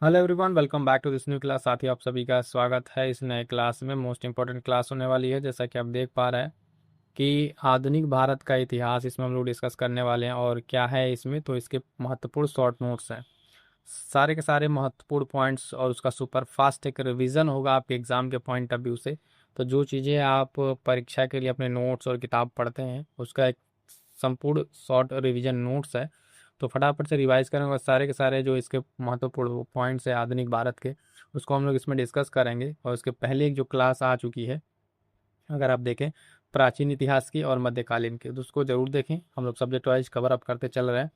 Hello everyone, welcome back to this new class. साथ ही आप सभी का स्वागत है इस नए क्लास में। मोस्ट इंपॉर्टेंट क्लास होने वाली है, जैसा कि आप देख पा रहे हैं कि आधुनिक भारत का इतिहास इसमें हम लोग डिस्कस करने वाले हैं। और क्या है इसमें, तो इसके महत्वपूर्ण शॉर्ट नोट्स हैं, सारे के सारे महत्वपूर्ण पॉइंट्स, और उसका सुपर फास्ट एक रिवीजन होगा आपके एग्जाम के पॉइंट ऑफ व्यू से। तो जो चीज़ें आप परीक्षा के लिए अपने नोट्स और किताब पढ़ते हैं, उसका एक संपूर्ण शॉर्ट रिवीजन नोट्स है। तो फटाफट से रिवाइज करेंगे और सारे के सारे जो इसके महत्वपूर्ण पॉइंट्स है आधुनिक भारत के, उसको हम लोग इसमें डिस्कस करेंगे। और उसके पहले एक जो क्लास आ चुकी है, अगर आप देखें, प्राचीन इतिहास की और मध्यकालीन की, तो उसको जरूर देखें। हम लोग सब्जेक्ट वाइज कवर अप करते चल रहे हैं।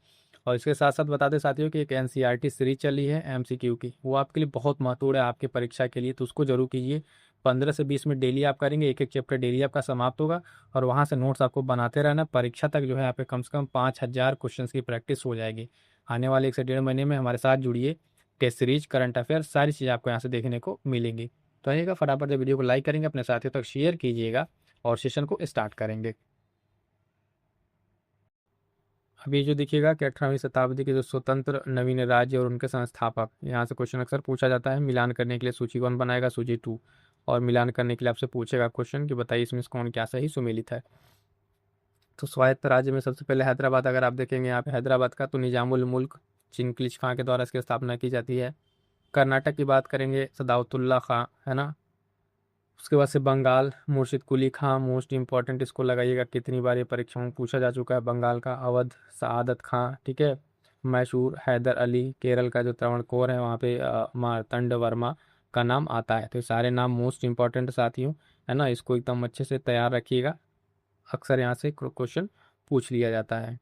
और इसके साथ साथ बता दें साथियों कि एक एनसीईआरटी सीरीज चली है एमसीक्यू की, वो आपके लिए बहुत महत्वपूर्ण है आपकी परीक्षा के लिए, तो उसको जरूर कीजिए। 15 से 20 मिनट डेली आप करेंगे, एक एक चैप्टर डेली आपका समाप्त होगा। और वहाँ से नोट्स आपको बनाते रहना। परीक्षा तक जो है आप कम से कम 5,000 क्वेश्चन की प्रैक्टिस हो जाएगी। आने वाले 1 से 1.5 महीने में हमारे साथ जुड़िए। टेस्ट सीरीज, करंट अफेयर, सारी चीज़ें आपको यहाँ से देखने को मिलेंगी। तो आइएगा, फटाफट से वीडियो को लाइक करेंगे, अपने साथियों तक शेयर कीजिएगा और सेशन को स्टार्ट करेंगे। अभी जो देखिएगा कि 18वीं शताब्दी के जो स्वतंत्र नवीन राज्य और उनके संस्थापक, यहाँ से क्वेश्चन अक्सर पूछा जाता है। मिलान करने के लिए सूची कौन बनाएगा, सूची 2। और मिलान करने के लिए आपसे पूछेगा क्वेश्चन कि बताइए इसमें से कौन क्या सही सुमेलित है। तो स्वायत्त राज्य में सबसे पहले हैदराबाद, अगर आप देखेंगे यहाँ पे हैदराबाद का, तो निजामुल मुल्क चिंग्लिश खां के द्वारा इसकी स्थापना की जाती है। कर्नाटक की बात करेंगे, सदाउतुल्ला खां, है ना। उसके बाद से बंगाल, मुर्शिद कुली खां, मोस्ट इंपॉर्टेंट, इसको लगाइएगा, कितनी बार ये परीक्षाओं में पूछा जा चुका है। बंगाल का अवध सआदत खां, ठीक है। मैसूर हैदर अली, केरल का जो त्रावणकोर है वहाँ पे मार्तंड वर्मा का नाम आता है। तो ये सारे नाम मोस्ट इंपॉर्टेंट साथियों, है ना। इसको एकदम अच्छे से तैयार रखिएगा, अक्सर यहाँ से क्वेश्चन पूछ लिया जाता है।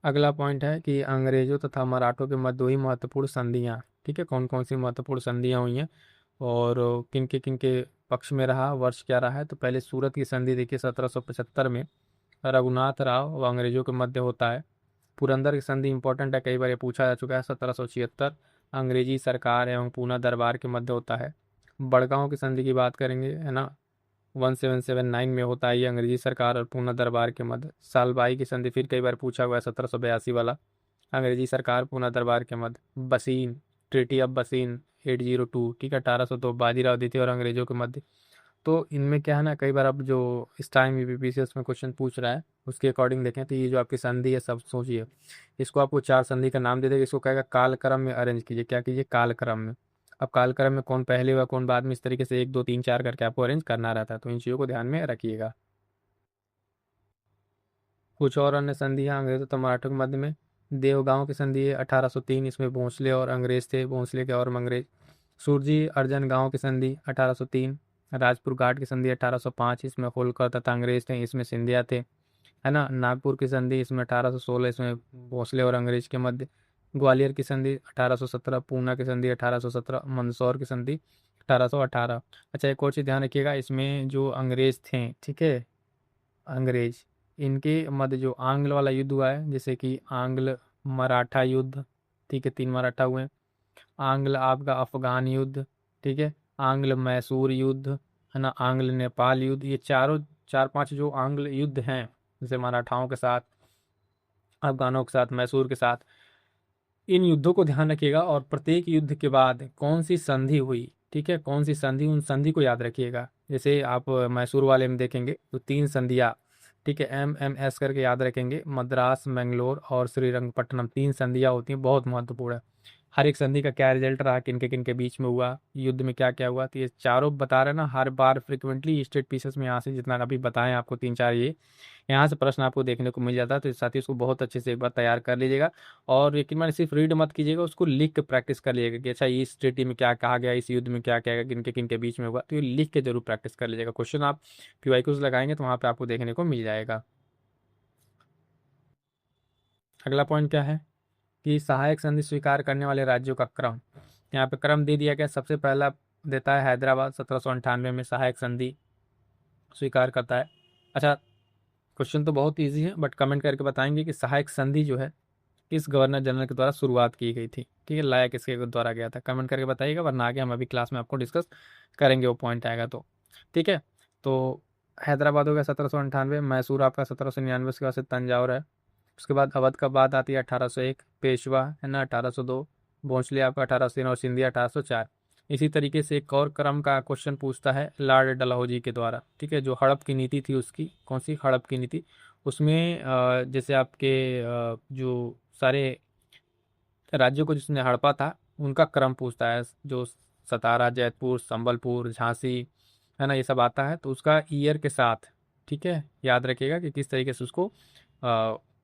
अगला पॉइंट है कि अंग्रेजों तथा मराठों के मध्य हुई महत्वपूर्ण संधियाँ, ठीक है। कौन कौन सी महत्वपूर्ण संधियाँ हुई हैं और किन के पक्ष में रहा, वर्ष क्या रहा है। तो पहले सूरत की संधि देखिए 1775 में रघुनाथ राव व अंग्रेजों के मध्य होता है। पुरंदर की संधि इंपॉर्टेंट है, कई बार ये पूछा जा चुका है, 1776 अंग्रेजी सरकार एवं पूना दरबार के मध्य होता है। बड़गांव की संधि की बात करेंगे, है ना, 1779 में होता है ये, अंग्रेजी सरकार और पूना दरबार के मध्य। सालबाई की संधि फिर कई बार पूछा हुआ है, 1782 वाला, अंग्रेजी सरकार पूना दरबार के मध्य। बसीन, ट्रिटी ऑफ बसीन 802, ठीक है, 1802, बाजीराव द्वितीय और अंग्रेजों के मध्य। तो इनमें क्या है ना, कई बार अब जो इस टाइम यूपीपीसी से उसमें क्वेश्चन पूछ रहा है, उसके अकॉर्डिंग देखें तो ये जो आपकी संधि है, सब सोचिए, इसको आपको 4 संधि का नाम दे देगा। इसको कहेगा कालक्रम में अरेंज कीजिए। क्या कीजिए, कालक्रम में। अब कालक्रम में कौन पहले हुआ कौन बाद में, इस तरीके से 1 2 3 4 करके आपको अरेंज करना रहता है। तो इन चीज़ों को ध्यान में रखिएगा। कुछ और अन्य संधियाँ अंग्रेजों तो मराठों के मध्य में, देवगांव की संधि है 1803, इसमें भोंसले और अंग्रेज थे, भोंसले के और अंग्रेज। सुरजी अर्जन गांव की संधि 1803। राजपुर घाट की संधि 1805, इसमें होलकर तथा अंग्रेज थे, इसमें सिंधिया थे, है ना। नागपुर की संधि इसमें 1816, इसमें भोसले और अंग्रेज के मध्य। ग्वालियर की संधि 1817, पूना की संधि 1817, मंदसौर की संधि 1818। अच्छा, एक और चीज़ ध्यान रखिएगा, इसमें जो अंग्रेज थे, ठीक है, अंग्रेज, इनके मध्य जो आंग्ल वाला युद्ध हुआ है, जैसे कि आंग्ल मराठा युद्ध, ठीक है, 3 मराठा हुए। आंग्ल आपका अफगान युद्ध, ठीक है, आंग्ल मैसूर युद्ध, है ना, आंग्ल नेपाल युद्ध, ये चारों 4 5 जो आंग्ल युद्ध हैं, जैसे मराठाओं के साथ, अफगानों के साथ, मैसूर के साथ, इन युद्धों को ध्यान रखिएगा। और प्रत्येक युद्ध के बाद कौन सी संधि हुई, ठीक है, कौन सी संधि, उन संधि को याद रखिएगा। जैसे आप मैसूर वाले में देखेंगे तो 3 संधियाँ, ठीक है, MMS करके याद रखेंगे, मद्रास, मैंगलोर और श्रीरंगपट्टनम, 3 संधियाँ होती हैं, बहुत महत्वपूर्ण है। हर एक संधि का क्या रिजल्ट रहा, किन के बीच में हुआ, युद्ध में क्या क्या हुआ। तो ये चारों बता रहे ना, हर बार फ्रिक्वेंटली स्टेट पीसेस में यहाँ से जितना अभी बताएं आपको 3 4, ये यहाँ से प्रश्न आपको देखने को मिल जाता है। तो साथ ही उसको बहुत अच्छे से एक बार तैयार कर लीजिएगा। और यकीन मानिए सिर्फ रीड मत कीजिएगा, उसको लिख के प्रैक्टिस कर लीजिएगा कि अच्छा इस ट्रीटी में क्या कहा गया, इस युद्ध में क्या क्या किन के बीच में हुआ। तो ये लिख के जरूर प्रैक्टिस कर लीजिएगा। क्वेश्चन आप PYQs लगाएंगे तो वहाँ पे आपको देखने को मिल जाएगा। अगला पॉइंट क्या है कि सहायक संधि स्वीकार करने वाले राज्यों का क्रम, यहाँ पे क्रम दे दिया गया। सबसे पहला देता है हैदराबाद, 1798 में सहायक संधि स्वीकार करता है। अच्छा, क्वेश्चन तो बहुत ईजी है, बट कमेंट करके बताएंगे कि सहायक संधि जो है किस गवर्नर जनरल के द्वारा शुरुआत की गई थी, ठीक है, लाया किसके द्वारा गया था, कमेंट करके बताइएगा, वरना आगे हम अभी क्लास में आपको डिस्कस करेंगे, वो पॉइंट आएगा तो, ठीक है। तो हैदराबाद हो गया 1798, मैसूर आपका 1799, उसके बाद से तंजावुर है। उसके बाद अवध का बात आती है 1801, पेशवा, है ना, 1802, भोंसले आपका 1803 और सिंधिया 1804। इसी तरीके से एक और क्रम का क्वेश्चन पूछता है लॉर्ड डलहौजी के द्वारा, ठीक है, जो हड़प की नीति थी उसकी, कौन सी हड़प की नीति, उसमें जैसे आपके जो सारे राज्यों को जिसने हड़पा था उनका क्रम पूछता है, जो सतारा, जैतपुर, संबलपुर, झांसी, है ना, ये सब आता है, तो उसका ईयर के साथ, ठीक है, याद रखिएगा कि किस तरीके से उसको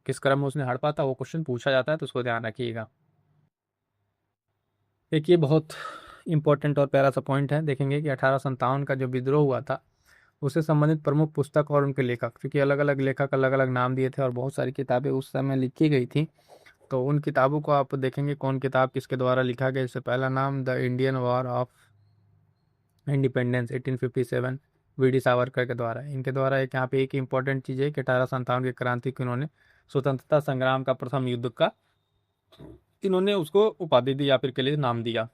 किस क्रम में उसने हड़पा था, वो क्वेश्चन पूछा जाता है, तो उसको ध्यान रखिएगा। एक ये बहुत इंपॉर्टेंट और प्यारा सा पॉइंट है, देखेंगे कि 1857 का जो विद्रोह हुआ था उससे संबंधित प्रमुख पुस्तक और उनके लेखक, क्योंकि अलग अलग लेखक अलग अलग नाम दिए थे और बहुत सारी किताबें उस समय लिखी गई थी, तो उन किताबों को आप देखेंगे कौन किताब किसके द्वारा लिखा गया। इससे पहला नाम the Indian war of independence 1857, V D Savarkar के द्वारा। इनके द्वारा एक यहाँ पे एक इंपॉर्टेंट चीज़ है कि 1857 की क्रांति को इन्होंने स्वतंत्रता संग्राम का प्रथम युद्ध का इन्होंने उसको उपाधि दी या फिर के लिए नाम दिया।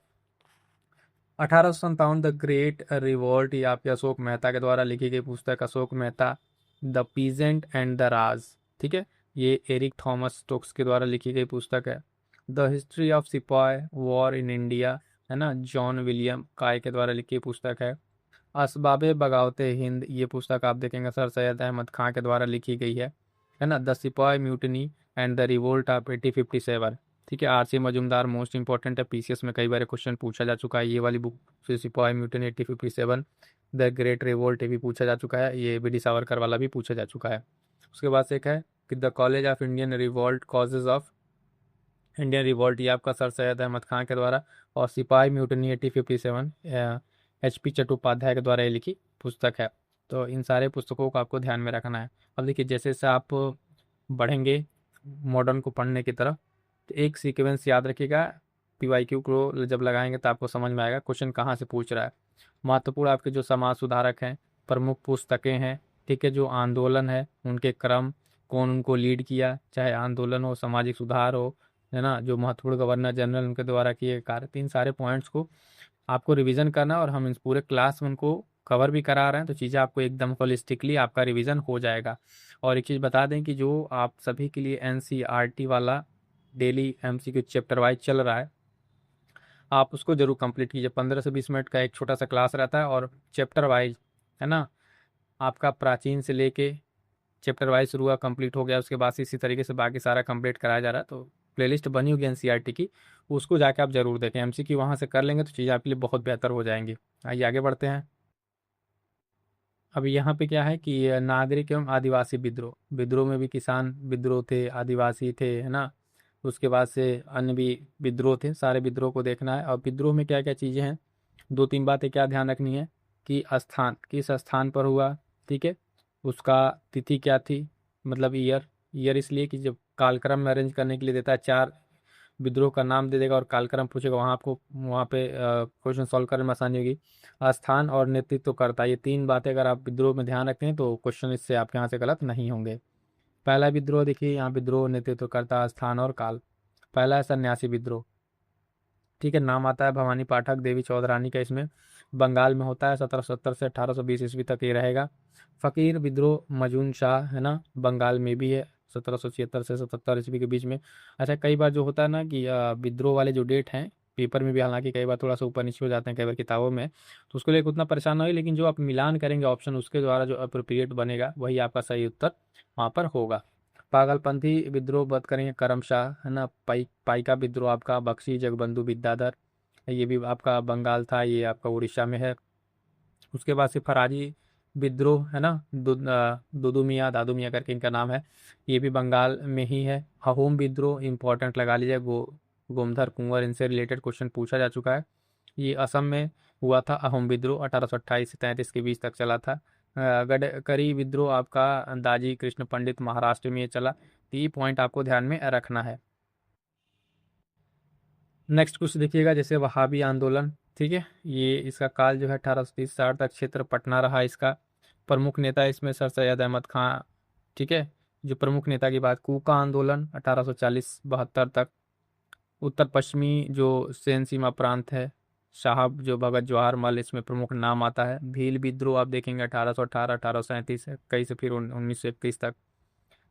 1857 द ग्रेट रिवोल्ट, ये आपके अशोक मेहता के द्वारा लिखी गई पुस्तक, Ashok Mehta the peasant and the Raj, ठीक है, ये एरिक थॉमस स्टोक्स के द्वारा लिखी गई पुस्तक है। द हिस्ट्री ऑफ सिपाही वॉर इन इंडिया, है ना, जॉन विलियम काय के द्वारा लिखी पुस्तक है। असबाबे बगावते हिंद, ये पुस्तक आप देखेंगे सर सैयद अहमद खां के द्वारा लिखी गई है ना। The sipahi mutiny and the revolt of 1857, ठीक है, R C Majumdar, most important है, पीसीएस में कई बार क्वेश्चन पूछा जा चुका है, ये वाली बुक से सिपाही म्यूटनी 1857, द ग्रेट रिवोल्ट ये भी पूछा जा चुका है, ये बी डी सावरकर वाला भी पूछा जा चुका है। उसके बाद से एक है कि the college of Indian revolt, causes of Indian revolt, ये आपका सर सैयद अहमद खां के द्वारा, और सिपाही म्यूटनी 1857 एच पी चट्टोपाध्याय के द्वारा ये लिखी पुस्तक है। तो इन सारे पुस्तकों को आपको ध्यान में रखना है। अब देखिए जैसे जैसे आप बढ़ेंगे मॉडर्न को पढ़ने की तरफ, तो एक सीक्वेंस याद रखिएगा, पीवाईक्यू को जब लगाएंगे तो आपको समझ में आएगा क्वेश्चन कहाँ से पूछ रहा है। महत्वपूर्ण आपके जो समाज सुधारक हैं, प्रमुख पुस्तकें हैं, ठीक है, जो आंदोलन है उनके क्रम, कौन उनको लीड किया, चाहे आंदोलन हो, सामाजिक सुधार हो, है ना, जो महत्वपूर्ण गवर्नर जनरल उनके द्वारा किए कार्य, तीन सारे पॉइंट्स को आपको रिवीजन करना है, और हम इस पूरे क्लास में उनको कवर भी करा रहे हैं, तो चीज़ें आपको एकदम होलिस्टिकली आपका रिवीजन हो जाएगा। और एक चीज़ बता दें कि जो आप सभी के लिए एनसीईआरटी वाला डेली एमसीक्यू चैप्टर वाइज चल रहा है, आप उसको जरूर कंप्लीट कीजिए। 15 से 20 मिनट का एक छोटा सा क्लास रहता है, और चैप्टर वाइज, है ना, आपका प्राचीन से लेके चैप्टर वाइज शुरू हुआ, कंप्लीट हो गया, उसके बाद से इसी तरीके से बाकी सारा कंप्लीट कराया जा रहा है। तो प्लेलिस्ट बनी होगी एनसीईआरटी की, उसको जाके आप जरूर देखें, एमसीक्यू वहाँ से कर लेंगे तो चीज़ें आपके लिए बहुत बेहतर हो जाएंगी। आइए आगे बढ़ते हैं। अब यहाँ पे क्या है कि नागरिक एवं आदिवासी विद्रोह, विद्रोह में भी किसान विद्रोह थे, आदिवासी थे, है ना, उसके बाद से अन्य भी विद्रोह थे, सारे विद्रोह को देखना है। और विद्रोह में क्या क्या चीज़ें हैं, दो तीन बातें क्या ध्यान रखनी है कि स्थान, किस स्थान पर हुआ, ठीक है, उसका तिथि क्या थी, मतलब ईयर, ईयर इसलिए कि जब कालक्रम में अरेंज करने के लिए देता है, चार विद्रोह का नाम दे देगा और कालक्रम पूछेगा, वहाँ आपको वहाँ पे क्वेश्चन सॉल्व करने में आसानी होगी। स्थान और नेतृत्व करता, ये तीन बातें अगर आप विद्रोह में ध्यान रखते हैं तो क्वेश्चन इससे आपके यहाँ से गलत नहीं होंगे। पहला विद्रोह देखिए, यहाँ विद्रोह नेतृत्व करता, स्थान और काल। पहला है सन्यासी विद्रोह, ठीक है, नाम आता है भवानी पाठक देवी चौधरानी का, इसमें बंगाल में होता है, 1770 से 1820 ईस्वी तक ये रहेगा। फकीर विद्रोह मजून शाह, है ना, बंगाल में भी है, 1776 से 77 ईस्वी के बीच में। अच्छा, कई बार जो होता है ना कि विद्रोह वाले जो डेट हैं पेपर में भी, हालांकि कई बार थोड़ा सा ऊपर नीचे हो जाते हैं कई बार किताबों में, तो उसको लेकर उतना परेशान नहीं, लेकिन जो आप मिलान करेंगे ऑप्शन, उसके द्वारा जो अप्रोप्रिएट बनेगा वही आपका सही उत्तर वहाँ पर होगा। पागलपंथी विद्रोह बात करेंगे करमशाह, है ना, पाइका विद्रोह आपका बख्शी जगबंधु विद्याधर, ये भी आपका बंगाल था, ये आपका उड़ीसा में है। उसके बाद से फराजी विद्रोह, है ना, दुदू मियाँ दादू मियाँ करके इनका नाम है, ये भी बंगाल में ही है। अहोम विद्रोह इंपॉर्टेंट लगा लीजिए, गोमधर कुंवर, इनसे रिलेटेड क्वेश्चन पूछा जा चुका है। ये असम में हुआ था अहोम विद्रोह, 1828 से 33 के बीच तक चला था। गडकरी विद्रोह आपका दाजी कृष्ण पंडित, महाराष्ट्र में ये चला। तो ये पॉइंट आपको ध्यान में रखना है। नेक्स्ट कुछ देखिएगा, जैसे वहाबी आंदोलन, ठीक है, ये इसका काल जो है 1830-60 तक, क्षेत्र पटना रहा इसका। प्रमुख नेता इसमें सर सैयद अहमद खां, ठीक है। जो प्रमुख नेता की बात, कूका आंदोलन 1840-72 तक। उत्तर पश्चिमी जो सेन सीमा प्रांत है, साहब जो भगत जवाहर मल, इसमें प्रमुख नाम आता है। भील विद्रोह आप देखेंगे 1818, 1837 कई से फिर 1931 तक।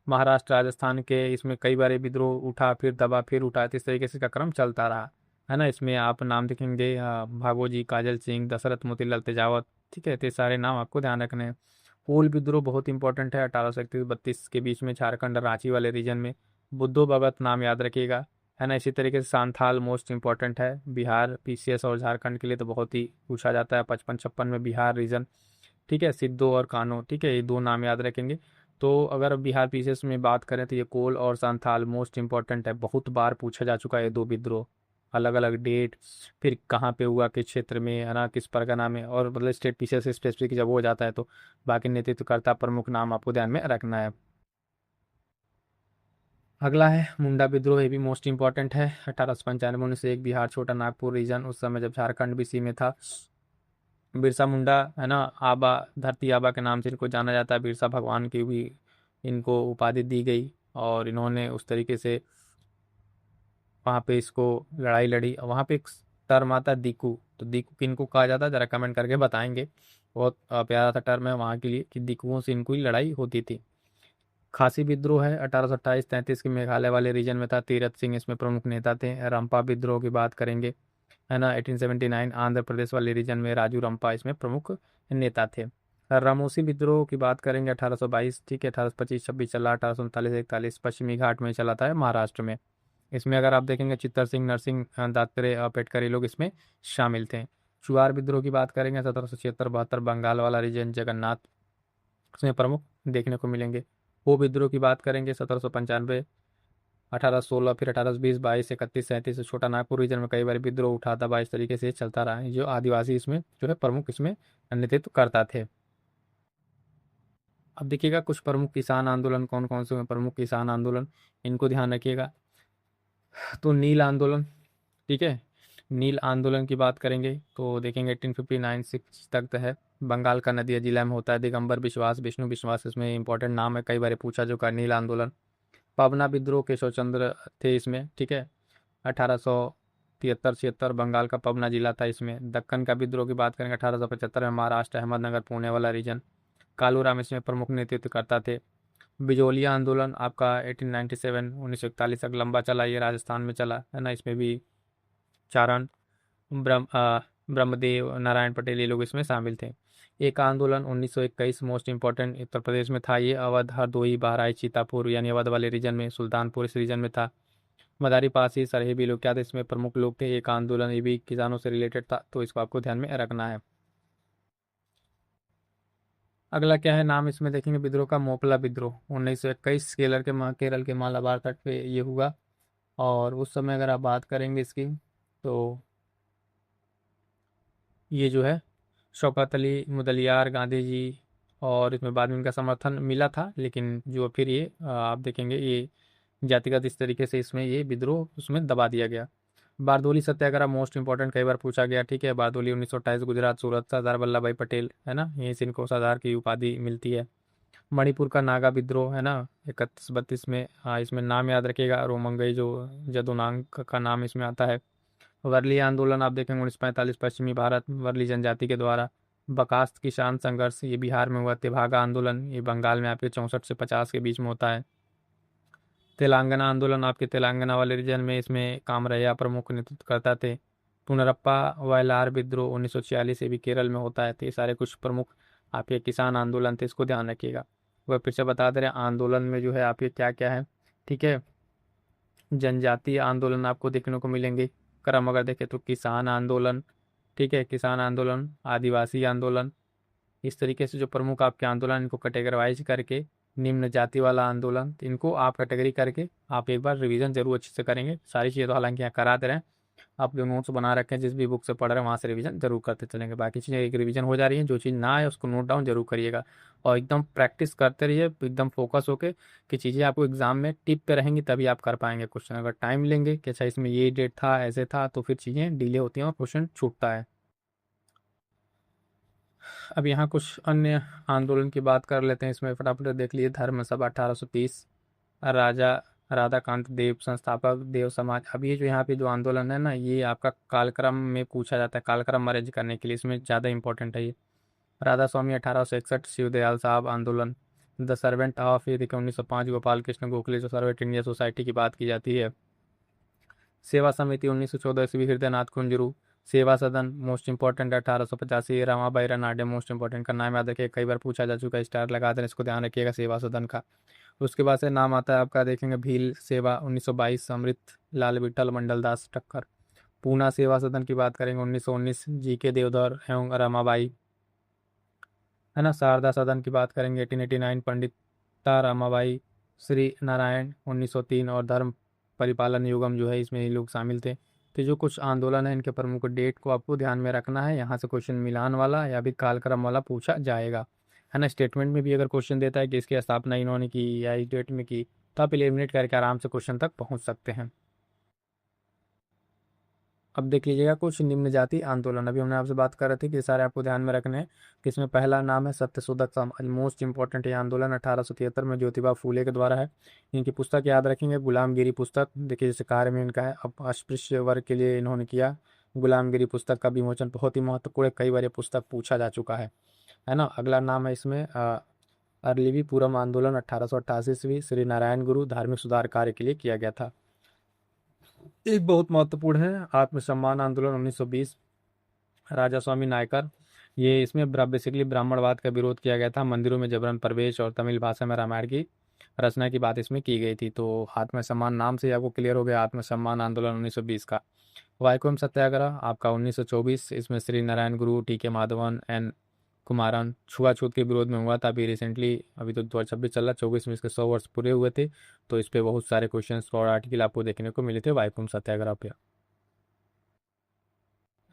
महाराष्ट्र राजस्थान के, इसमें कई बार ये विद्रोह उठा, फिर दबा, फिर उठा, तो इस तरीके से इसका क्रम चलता रहा। है ना। इसमें आप नाम देखेंगे भागोजी, काजल सिंह, दशरथ मोतीलाल तेजावत, ठीक है। तो ये सारे नाम आपको ध्यान रखने हैं। हूल विद्रोह बहुत इंपॉर्टेंट है, 1831-32 के बीच में झारखंड और रांची वाले रीजन में। बुद्धो भगत नाम याद रखिएगा, है ना। इसी तरीके से सांथाल मोस्ट इंपॉर्टेंट है, बिहार, पीसीएस और झारखंड के लिए तो बहुत ही पूछा जाता है, 55-56 में बिहार रीजन, ठीक है। सिद्धो और कानो, ठीक है, ये दो नाम याद रखेंगे। तो अगर बिहार पीसीएस में बात करें तो ये कोल और संथाल मोस्ट इंपॉर्टेंट है, बहुत बार पूछा जा चुका है ये दो विद्रोह, अलग अलग डेट, फिर कहाँ पे हुआ, किस क्षेत्र में, है ना, किस परगना में, और मतलब स्टेट पीसीएस से स्पेसिफिक जब हो जाता है तो बाकी नेतृत्वकर्ता प्रमुख नाम आपको ध्यान में रखना है। अगला है मुंडा विद्रोह, ये भी मोस्ट इंपॉर्टेंट है, 1895 से एक, बिहार, छोटा नागपुर रीजन, उस समय जब झारखंड भी सी में था। बिरसा मुंडा, है ना, आबा, धरती आबा के नाम से इनको जाना जाता है, बिरसा भगवान की भी इनको उपाधि दी गई, और इन्होंने उस तरीके से वहाँ पे इसको लड़ाई लड़ी। वहाँ पे एक टर्म आता है दीकू, तो दीकू किनको कहा जाता है जरा कमेंट करके बताएंगे। बहुत प्यारा सा टर्म है वहाँ के लिए कि दीकुओं से इनको ही लड़ाई होती थी। खासी विद्रोह है, 1828-33 के मेघालय वाले रीजन में था, तीरथ सिंह इसमें प्रमुख नेता थे। रंपा विद्रोह की बात करेंगे, है ना, 1879 आंध्र प्रदेश वाले रीजन में राजू रंपा इसमें प्रमुख नेता थे। रामोसी विद्रोह की बात करेंगे, 1822, ठीक है, 1825-26 चला, 1839-41 पश्चिमी घाट में चला था महाराष्ट्र में। इसमें अगर आप देखेंगे चित्तर सिंह, नरसिंह दात्रे और पेटकर, ये लोग इसमें शामिल थे। चुआर विद्रोह की बात करेंगे, 1776-72 बंगाल वाला रीजन, जगन्नाथ इसमें प्रमुख देखने को मिलेंगे। वो विद्रोह की बात करेंगे, 1795, 1816, फिर 1820, 22, 31, 37, छोटा नागपुर रीजन में कई बार विद्रोह उठा था, 22 तरीके से चलता रहा है। जो आदिवासी इसमें जो है प्रमुख इसमें नेतृत्व करता थे। अब देखिएगा कुछ प्रमुख किसान आंदोलन कौन कौन से हुए, प्रमुख किसान आंदोलन, इनको ध्यान रखिएगा। तो नील आंदोलन, ठीक है, नील आंदोलन की बात करेंगे तो देखेंगे 1859 6 तक है, बंगाल का नदिया जिला में होता है। दिगंबर विश्वास, विष्णु विश्वास इसमें इंपॉर्टेंट नाम है, कई बार पूछा जो का नील आंदोलन। पवना विद्रोह, केशव चंद्र थे इसमें, ठीक है, 1873-76 बंगाल का पवना जिला था इसमें। दक्कन का विद्रोह की बात करेंगे, 1875 में महाराष्ट्र, अहमदनगर, पुणे वाला रीजन, कालूराम इसमें प्रमुख नेतृत्व करता थे। बिजोलिया आंदोलन आपका 1897 1941 तक लंबा चला, ये राजस्थान में चला, है ना। इसमें भी चारण, ब्रह्मदेव, नारायण पटेल, ये लोग इसमें शामिल थे। एक आंदोलन 1921 मोस्ट इंपॉर्टेंट उत्तर प्रदेश में था, ये अवध, हरदोई, बहराइच, सीतापुर यानी अवध वाले रीजन में, सुल्तानपुर इस रीजन में था। मदारी पासी, सरहेबी लोग क्या थे इसमें प्रमुख लोग थे। एक आंदोलन ये भी किसानों से रिलेटेड था, तो इसको आपको ध्यान में रखना है। अगला क्या है नाम इसमें देखेंगे विद्रोह का, मोपला विद्रोह, 1921 केरल के मालाबार तट पे ये हुआ। और उस समय अगर आप बात करेंगे इसकी, तो ये जो है शौकत अली मुदलियार, गांधी जी, और इसमें बाद में इनका समर्थन मिला था, लेकिन जो फिर ये आप देखेंगे ये जातिगत इस तरीके से इसमें ये विद्रोह उसमें दबा दिया गया। बारदोली सत्याग्रह मोस्ट इंपॉर्टेंट, कई बार पूछा गया, ठीक है। बारदोली 1928 गुजरात, सूरत, सरदार वल्लभ भाई पटेल, है ना, यहीं से इनको सरदार की उपाधि मिलती है। मणिपुर का नागा विद्रोह, है ना, 31-32 में, हाँ, इसमें नाम याद रखिएगा, रोमंगई जो जदोनांग का नाम इसमें आता है। वर्ली आंदोलन आप देखेंगे 1945 पश्चिमी भारत, वर्ली जनजाति के द्वारा। बकास्त किसान संघर्ष, ये बिहार में हुआ। तेभागा आंदोलन, ये बंगाल में आपके 64 से 50 के बीच में होता है। तेलंगाना आंदोलन आपके तेलंगाना वाले रीजन में, इसमें कामरैया प्रमुख नेतृत्व करता थे। पुनरप्पा वायलार विद्रोह 1946, ये भी केरल में होता है। तो ये सारे कुछ प्रमुख आपके किसान आंदोलन थे, इसको ध्यान रखिएगा। वह फिर से बता दे रहे हैं आंदोलन में जो है आपके क्या क्या है, ठीक है। जनजातीय आंदोलन आपको देखने को मिलेंगे, क्रम अगर देखें तो किसान आंदोलन, ठीक है, किसान आंदोलन, आदिवासी आंदोलन, इस तरीके से जो प्रमुख आपके आंदोलन, इनको कैटेगराइज करके, निम्न जाति वाला आंदोलन, तो इनको आप कैटेगरी करके आप एक बार रिवीजन जरूर अच्छे से करेंगे। सारी चीज़ें तो हालांकि यहाँ करा दे रहे हैं, आप जो नोट्स बना रखे हैं जिस भी बुक से पढ़ रहे हैं वहाँ से रिवीजन जरूर करते चलेंगे। बाकी चीज़ें एक रिवीजन हो जा रही हैं, जो चीज़ ना आए उसको नोट डाउन जरूर करिएगा, और एकदम प्रैक्टिस करते रहिए, एकदम फोकस होके कि चीज़ें आपको एग्जाम में टिप पे रहेंगी तभी आप कर पाएंगे क्वेश्चन। अगर टाइम लेंगे कि अच्छा इसमें ये डेट था, ऐसे था, तो फिर चीज़ें डिले होती हैं और क्वेश्चन छूटता है। अब यहाँ कुछ अन्य आंदोलन की बात कर लेते हैं, इसमें फटाफट देख लिए। धर्म सभा 1830, राजा राधाकांत देव संस्थापक, देव समाज। अब ये जो यहाँ पे जो आंदोलन है ना, ये आपका कालक्रम में पूछा जाता है, कालक्रम अरेंज करने के लिए इसमें ज़्यादा इंपॉर्टेंट है ये। राधा स्वामी 1861, शिवदयाल साहब आंदोलन। द सर्वेंट ऑफ, ये देखिए 1905, गोपाल कृष्ण गोखले जो सर्वेंट इंडिया सोसाइटी की बात की जाती है। सेवा समिति 1914 ईस्वी, हृदयनाथ कुंजरू। सेवा सदन most important 1885, Ramabai Ranade most important का नाम याद रखिए, कई बार पूछा जा चुका है, स्टार लगा दें, इसको ध्यान रखिएगा सेवा सदन का। उसके बाद से नाम आता है आपका, देखेंगे भील सेवा 1922, अमृत लाल विठल मंडल दास ठक्कर। पूना सेवा सदन की बात करेंगे 1919, जी के देवधर एवं रमाबाई, है ना। शारदा सदन की बात करेंगे 1889, पंडिता रमाबाई, श्री नारायण 1903, और धर्म परिपालन युगम जो है इसमें ये लोग शामिल थे। तो जो कुछ आंदोलन है इनके प्रमुख डेट को आपको ध्यान में रखना है, यहाँ से क्वेश्चन मिलान वाला या भी कालक्रम वाला पूछा जाएगा, है ना। स्टेटमेंट में भी अगर क्वेश्चन देता है कि इसकी स्थापना इन्होंने की या इस डेट में की, तो आप एलिमिनेट करके आराम से क्वेश्चन तक पहुंच सकते हैं। अब देख लीजिएगा कुछ निम्न जाति आंदोलन, अभी हमने आपसे बात कर रहे थे कि सारे आपको ध्यान में रखने हैं, कि इसमें पहला नाम है सत्यशोधक समाज, मोस्ट इंपॉर्टेंट ये आंदोलन 1873 में ज्योतिबा फूले के द्वारा है। इनकी पुस्तक याद रखेंगे गुलामगिरी पुस्तक, देखिए जैसे कार्य में इनका है, अब अस्पृश्य वर्ग के लिए इन्होंने किया गुलामगिरी पुस्तक का विमोचन, बहुत ही महत्वपूर्ण, कई बार ये पुस्तक पूछा जा चुका है ना। अगला नाम है इसमें अरलिवी पूरम आंदोलन 1888 ईस्वी, श्री नारायण गुरु, धार्मिक सुधार कार्य के लिए किया गया था। एक बहुत महत्वपूर्ण है आत्मसम्मान आंदोलन 1920, राजा स्वामी नायकर, ये इसमें बेसिकली ब्राह्मणवाद का विरोध किया गया था, मंदिरों में जबरन प्रवेश और तमिल भाषा में रामायण की रचना की बात इसमें की गई थी। तो आत्मसम्मान नाम से आपको क्लियर हो गया, आत्मसम्मान आंदोलन 1920 का। वाइकोम सत्याग्रह आपका 1924, इसमें श्री नारायण गुरु, टी के माधवन, एन कुमारन, छुआछूत के विरोध में हुआ था। अभी रिसेंटली, अभी तो 2026 चल रहा, 24 में इसके 100 वर्ष पूरे हुए थे, तो इस पे बहुत सारे क्वेश्चन और आर्टिकल आपको देखने को मिले थे वाइकोम सत्याग्रह पे।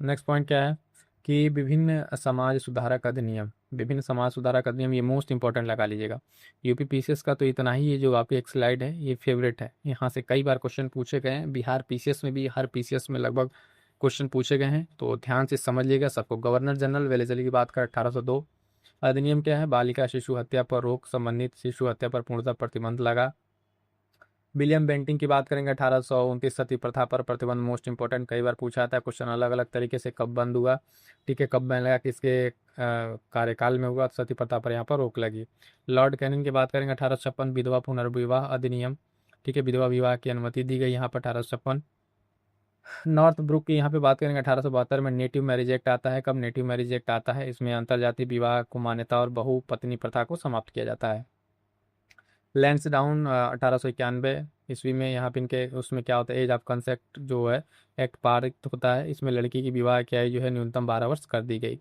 नेक्स्ट पॉइंट क्या है कि विभिन्न समाज सुधारक अधिनियम, विभिन्न समाज सुधारक अधिनियम, ये मोस्ट इंपॉर्टेंट लगा लीजिएगा। यूपी पीसीएस का तो इतना ही, ये जो आपकी एक स्लाइड है ये फेवरेट है, यहाँ से कई बार क्वेश्चन पूछे गए हैं, बिहार पीसीएस में भी, हर पीसीएस में लगभग क्वेश्चन पूछे गए हैं, तो ध्यान से समझ लीजिएगा सबको। गवर्नर जनरल वेलेजली की बात करें 1802, अधिनियम क्या है, बालिका शिशु हत्या पर रोक संबंधित शिशु हत्या पर पूर्णतः प्रतिबंध लगा। विलियम बेंटिंग की बात करेंगे 1829, सती प्रथा पर प्रतिबंध, मोस्ट इंपॉर्टेंट, कई बार पूछा था क्वेश्चन अलग अलग तरीके से, कब बंद हुआ, ठीक है, कब बैन लगा, किसके कार्यकाल में हुआ, सती प्रथा पर यहाँ पर रोक लगी। लॉर्ड कैनिंग की बात करेंगे 1856, विधवा पुनर्विवाह अधिनियम, ठीक है, विधवा विवाह की अनुमति दी गई यहाँ पर 1856। नॉर्थ ब्रुक की यहाँ पे बात करेंगे 1872 में, नेटिव मैरिज एक्ट आता है, कब नेटिव मैरिज एक्ट आता है, इसमें अंतर्जातीय विवाह को मान्यता और बहु पत्नी प्रथा को समाप्त किया जाता है। लैंसडाउन 1891 ईस्वी में, यहाँ पे इनके उसमें क्या होता है, एज ऑफ कंसेप्ट जो है एक्ट पारित होता है, इसमें लड़की की विवाह की आयु जो है न्यूनतम 12 वर्ष कर दी गई।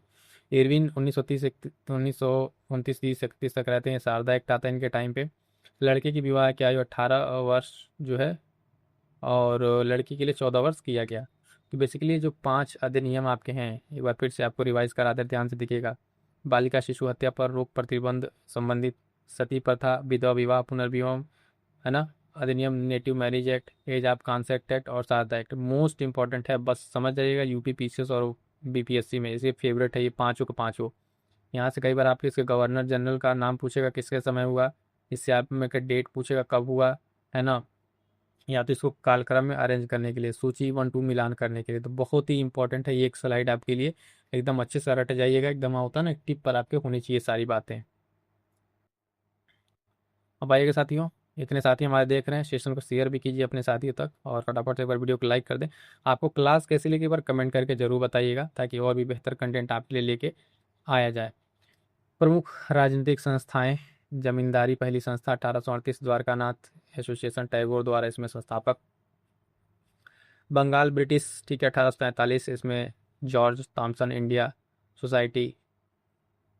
इरविन 1929 तक रहते हैं, शारदा एक्ट आता है इनके टाइम पे, लड़के की विवाह की आयु 18 वर्ष जो है, और लड़की के लिए 14 वर्ष किया गया। तो बेसिकली जो 5 अधिनियम आपके हैं, एक बार फिर से आपको रिवाइज करा दे, ध्यान से दिखेगा। बालिका शिशु हत्या पर रोक प्रतिबंध संबंधित, सती प्रथा, विधवा विवाह पुनर्विवाह, है ना, अधिनियम, native marriage act, age of concept act और शारदा एक्ट, मोस्ट इंपॉर्टेंट है, बस समझ जाइएगा। यूपी पीसीएस और बीपीएससी में इसे फेवरेट है ये पांचों के पांचों। यहाँ से कई बार आपके इसके गवर्नर जनरल का नाम पूछेगा, किसके समय हुआ, इससे आप में का डेट पूछेगा कब हुआ, है ना, या तो इसको कालक्रम में अरेंज करने के लिए, सूची 1-2 मिलान करने के लिए, तो बहुत ही इंपॉर्टेंट है ये एक स्लाइड आपके लिए, एकदम अच्छे से रट जाइएगा, एकदम होता है ना टिप पर आपके होनी चाहिए सारी बातें। अब आइएगा साथियों, इतने साथी हमारे देख रहे हैं, सेशन को शेयर भी कीजिए अपने साथियों तक, और फटाफट से एक बार वीडियो को लाइक कर दें। आपको क्लास कैसी लगी एक बार कमेंट करके जरूर बताइएगा, ताकि और भी बेहतर कंटेंट आपके लिए लेके आया जाए। प्रमुख राजनीतिक संस्थाएं, जमींदारी पहली संस्था 1838, द्वारकानाथ एसोसिएशन टैगोर द्वारा इसमें संस्थापक। बंगाल ब्रिटिश, ठीक है, 1843, इसमें जॉर्ज थॉमसन इंडिया सोसाइटी,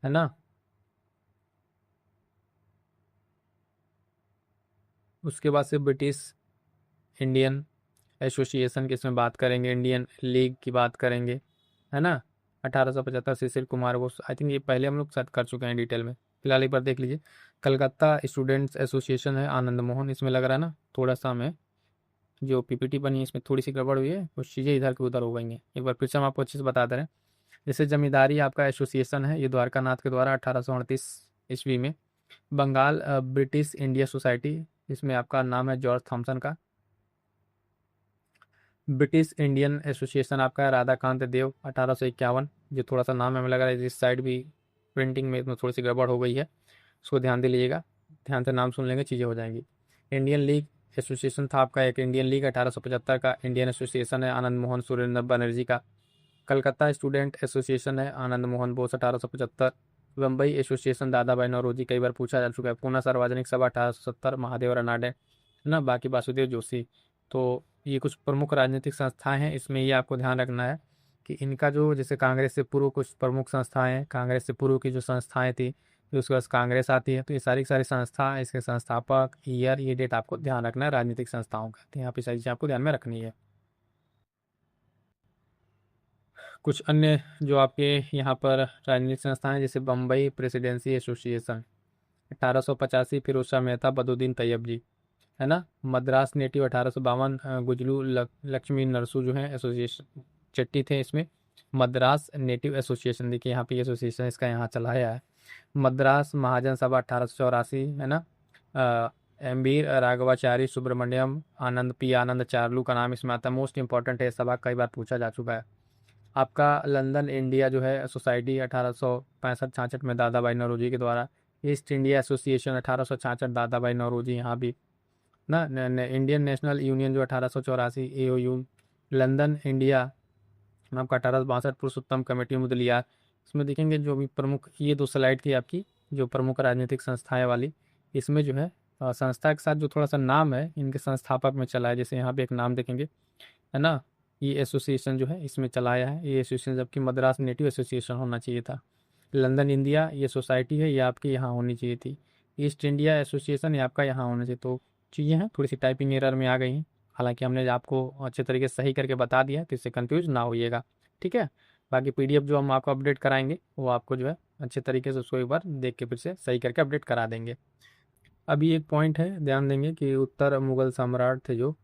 है ना। उसके बाद से ब्रिटिश इंडियन एसोसिएशन की इसमें बात करेंगे, इंडियन लीग की बात करेंगे, है ना। 1875 सुशील कुमार बोस, आई थिंक ये पहले हम लोग साथ कर चुके हैं डिटेल में, फिलहाल एक बार देख लीजिए। कलकत्ता स्टूडेंट्स एसोसिएशन है, आनंद मोहन, इसमें लग रहा है ना थोड़ा सा हमें जो पीपीटी बनी है इसमें थोड़ी सी गड़बड़ हुई है, कुछ चीज़ें इधर की उधर हो गई हैं, एक बार फिर से हम आपको अच्छे से बता दे रहे हैं। जैसे जमींदारी आपका एसोसिएशन है, ये द्वारकानाथ के द्वारा 1838 ईस्वी में। बंगाल ब्रिटिश इंडिया सोसाइटी, इसमें आपका नाम है जॉर्ज थॉमसन का। ब्रिटिश इंडियन एसोसिएशन आपका है राधाकांत देव, 1851, जो थोड़ा सा नाम हमें लग रहा है इस साइड भी प्रिंटिंग में इसमें थोड़ी सी गड़बड़ हो गई है, उसको ध्यान दे लीजिएगा, ध्यान से नाम सुन लेंगे चीज़ें हो जाएंगी। इंडियन लीग एसोसिएशन था आपका एक इंडियन लीग 1875 का, इंडियन एसोसिएशन है आनंद मोहन सुरेंद्र बनर्जी का। कलकत्ता स्टूडेंट एसोसिएशन है आनंद मोहन बोस 1875। बम्बई एसोसिएशन दादा भाई नौरोजी, कई बार पूछा जा चुका है। पूना सार्वजनिक सभा 1870 महादेव रनाडे, है ना, बाकी वासुदेव जोशी। तो ये कुछ प्रमुख राजनीतिक संस्थाएं हैं, इसमें ये आपको ध्यान रखना है कि इनका जो जैसे कांग्रेस से पूर्व कुछ प्रमुख संस्थाएं हैं, कांग्रेस से पूर्व की जो संस्थाएं थी, फिर उसके बाद कांग्रेस आती है, तो ये सारी की सारी संस्था, इसके संस्थापक, ईयर, ये डेट आपको ध्यान रखना है राजनीतिक संस्थाओं का। तो यहाँ पे सारी चीज़ें आपको ध्यान में रखनी है। कुछ अन्य जो आपके यहाँ पर राजनीतिक संस्थाएं, जैसे बम्बई प्रेसिडेंसी एसोसिएशन 1885, फिरोज शाह मेहता, बदुद्दीन तैयब जी, है ना। मद्रास नेटिव 1852, गुजलू लक्ष्मी नरसू जो है एसोसिएशन चट्टी थे इसमें। मद्रास नेटिव एसोसिएशन, देखिए यहाँ पे एसोसिएशन इसका यहाँ चलाया है। मद्रास महाजन सभा 1884, है ना। एम्बीर राघवाचारी सुब्रमण्यम आनंद, पी आनंद चार्लू का नाम इसमें आता है। मोस्ट इंपॉर्टेंट है, सभा कई बार पूछा जा चुका है। आपका लंदन इंडिया जो है सोसाइटी 1865-66 में दादा भाई नौरोजी के द्वारा। East India association 1866 Dadabhai Naoroji, यहाँ भी ना। इंडियन नेशनल यूनियन जो 1884 एओयू। लंदन इंडिया आपका 1862 पुरुषोत्तम कमेटी मुदलियार। इसमें देखेंगे जो भी प्रमुख, ये दो स्लाइड थी आपकी जो प्रमुख राजनीतिक संस्थाएं वाली, इसमें जो है संस्था के साथ जो थोड़ा सा नाम है इनके संस्थापक में चला है। जैसे यहाँ पे एक नाम देखेंगे, है ना, ये एसोसिएशन जो है इसमें चलाया है ये एसोसिएशन, जबकि मद्रास नेटिव एसोसिएशन होना चाहिए था। लंदन इंडिया ये सोसाइटी है, ये आपके यहाँ होनी चाहिए थी। ईस्ट इंडिया एसोसिएशन ये आपका यहाँ होना चाहिए। तो चीज़ें हैं थोड़ी सी टाइपिंग एरर में आ गई हैं, हालांकि हमने आपको अच्छे तरीके से सही करके बता दिया है, तो इससे कंफ्यूज ना होइएगा, ठीक है। बाकी पीडीएफ जो हम आपको अपडेट कराएंगे वो आपको जो है अच्छे तरीके से उसको एक बार देख के फिर से सही करके अपडेट करा देंगे। अभी एक पॉइंट है, ध्यान देंगे कि उत्तर मुगल सम्राट थे जो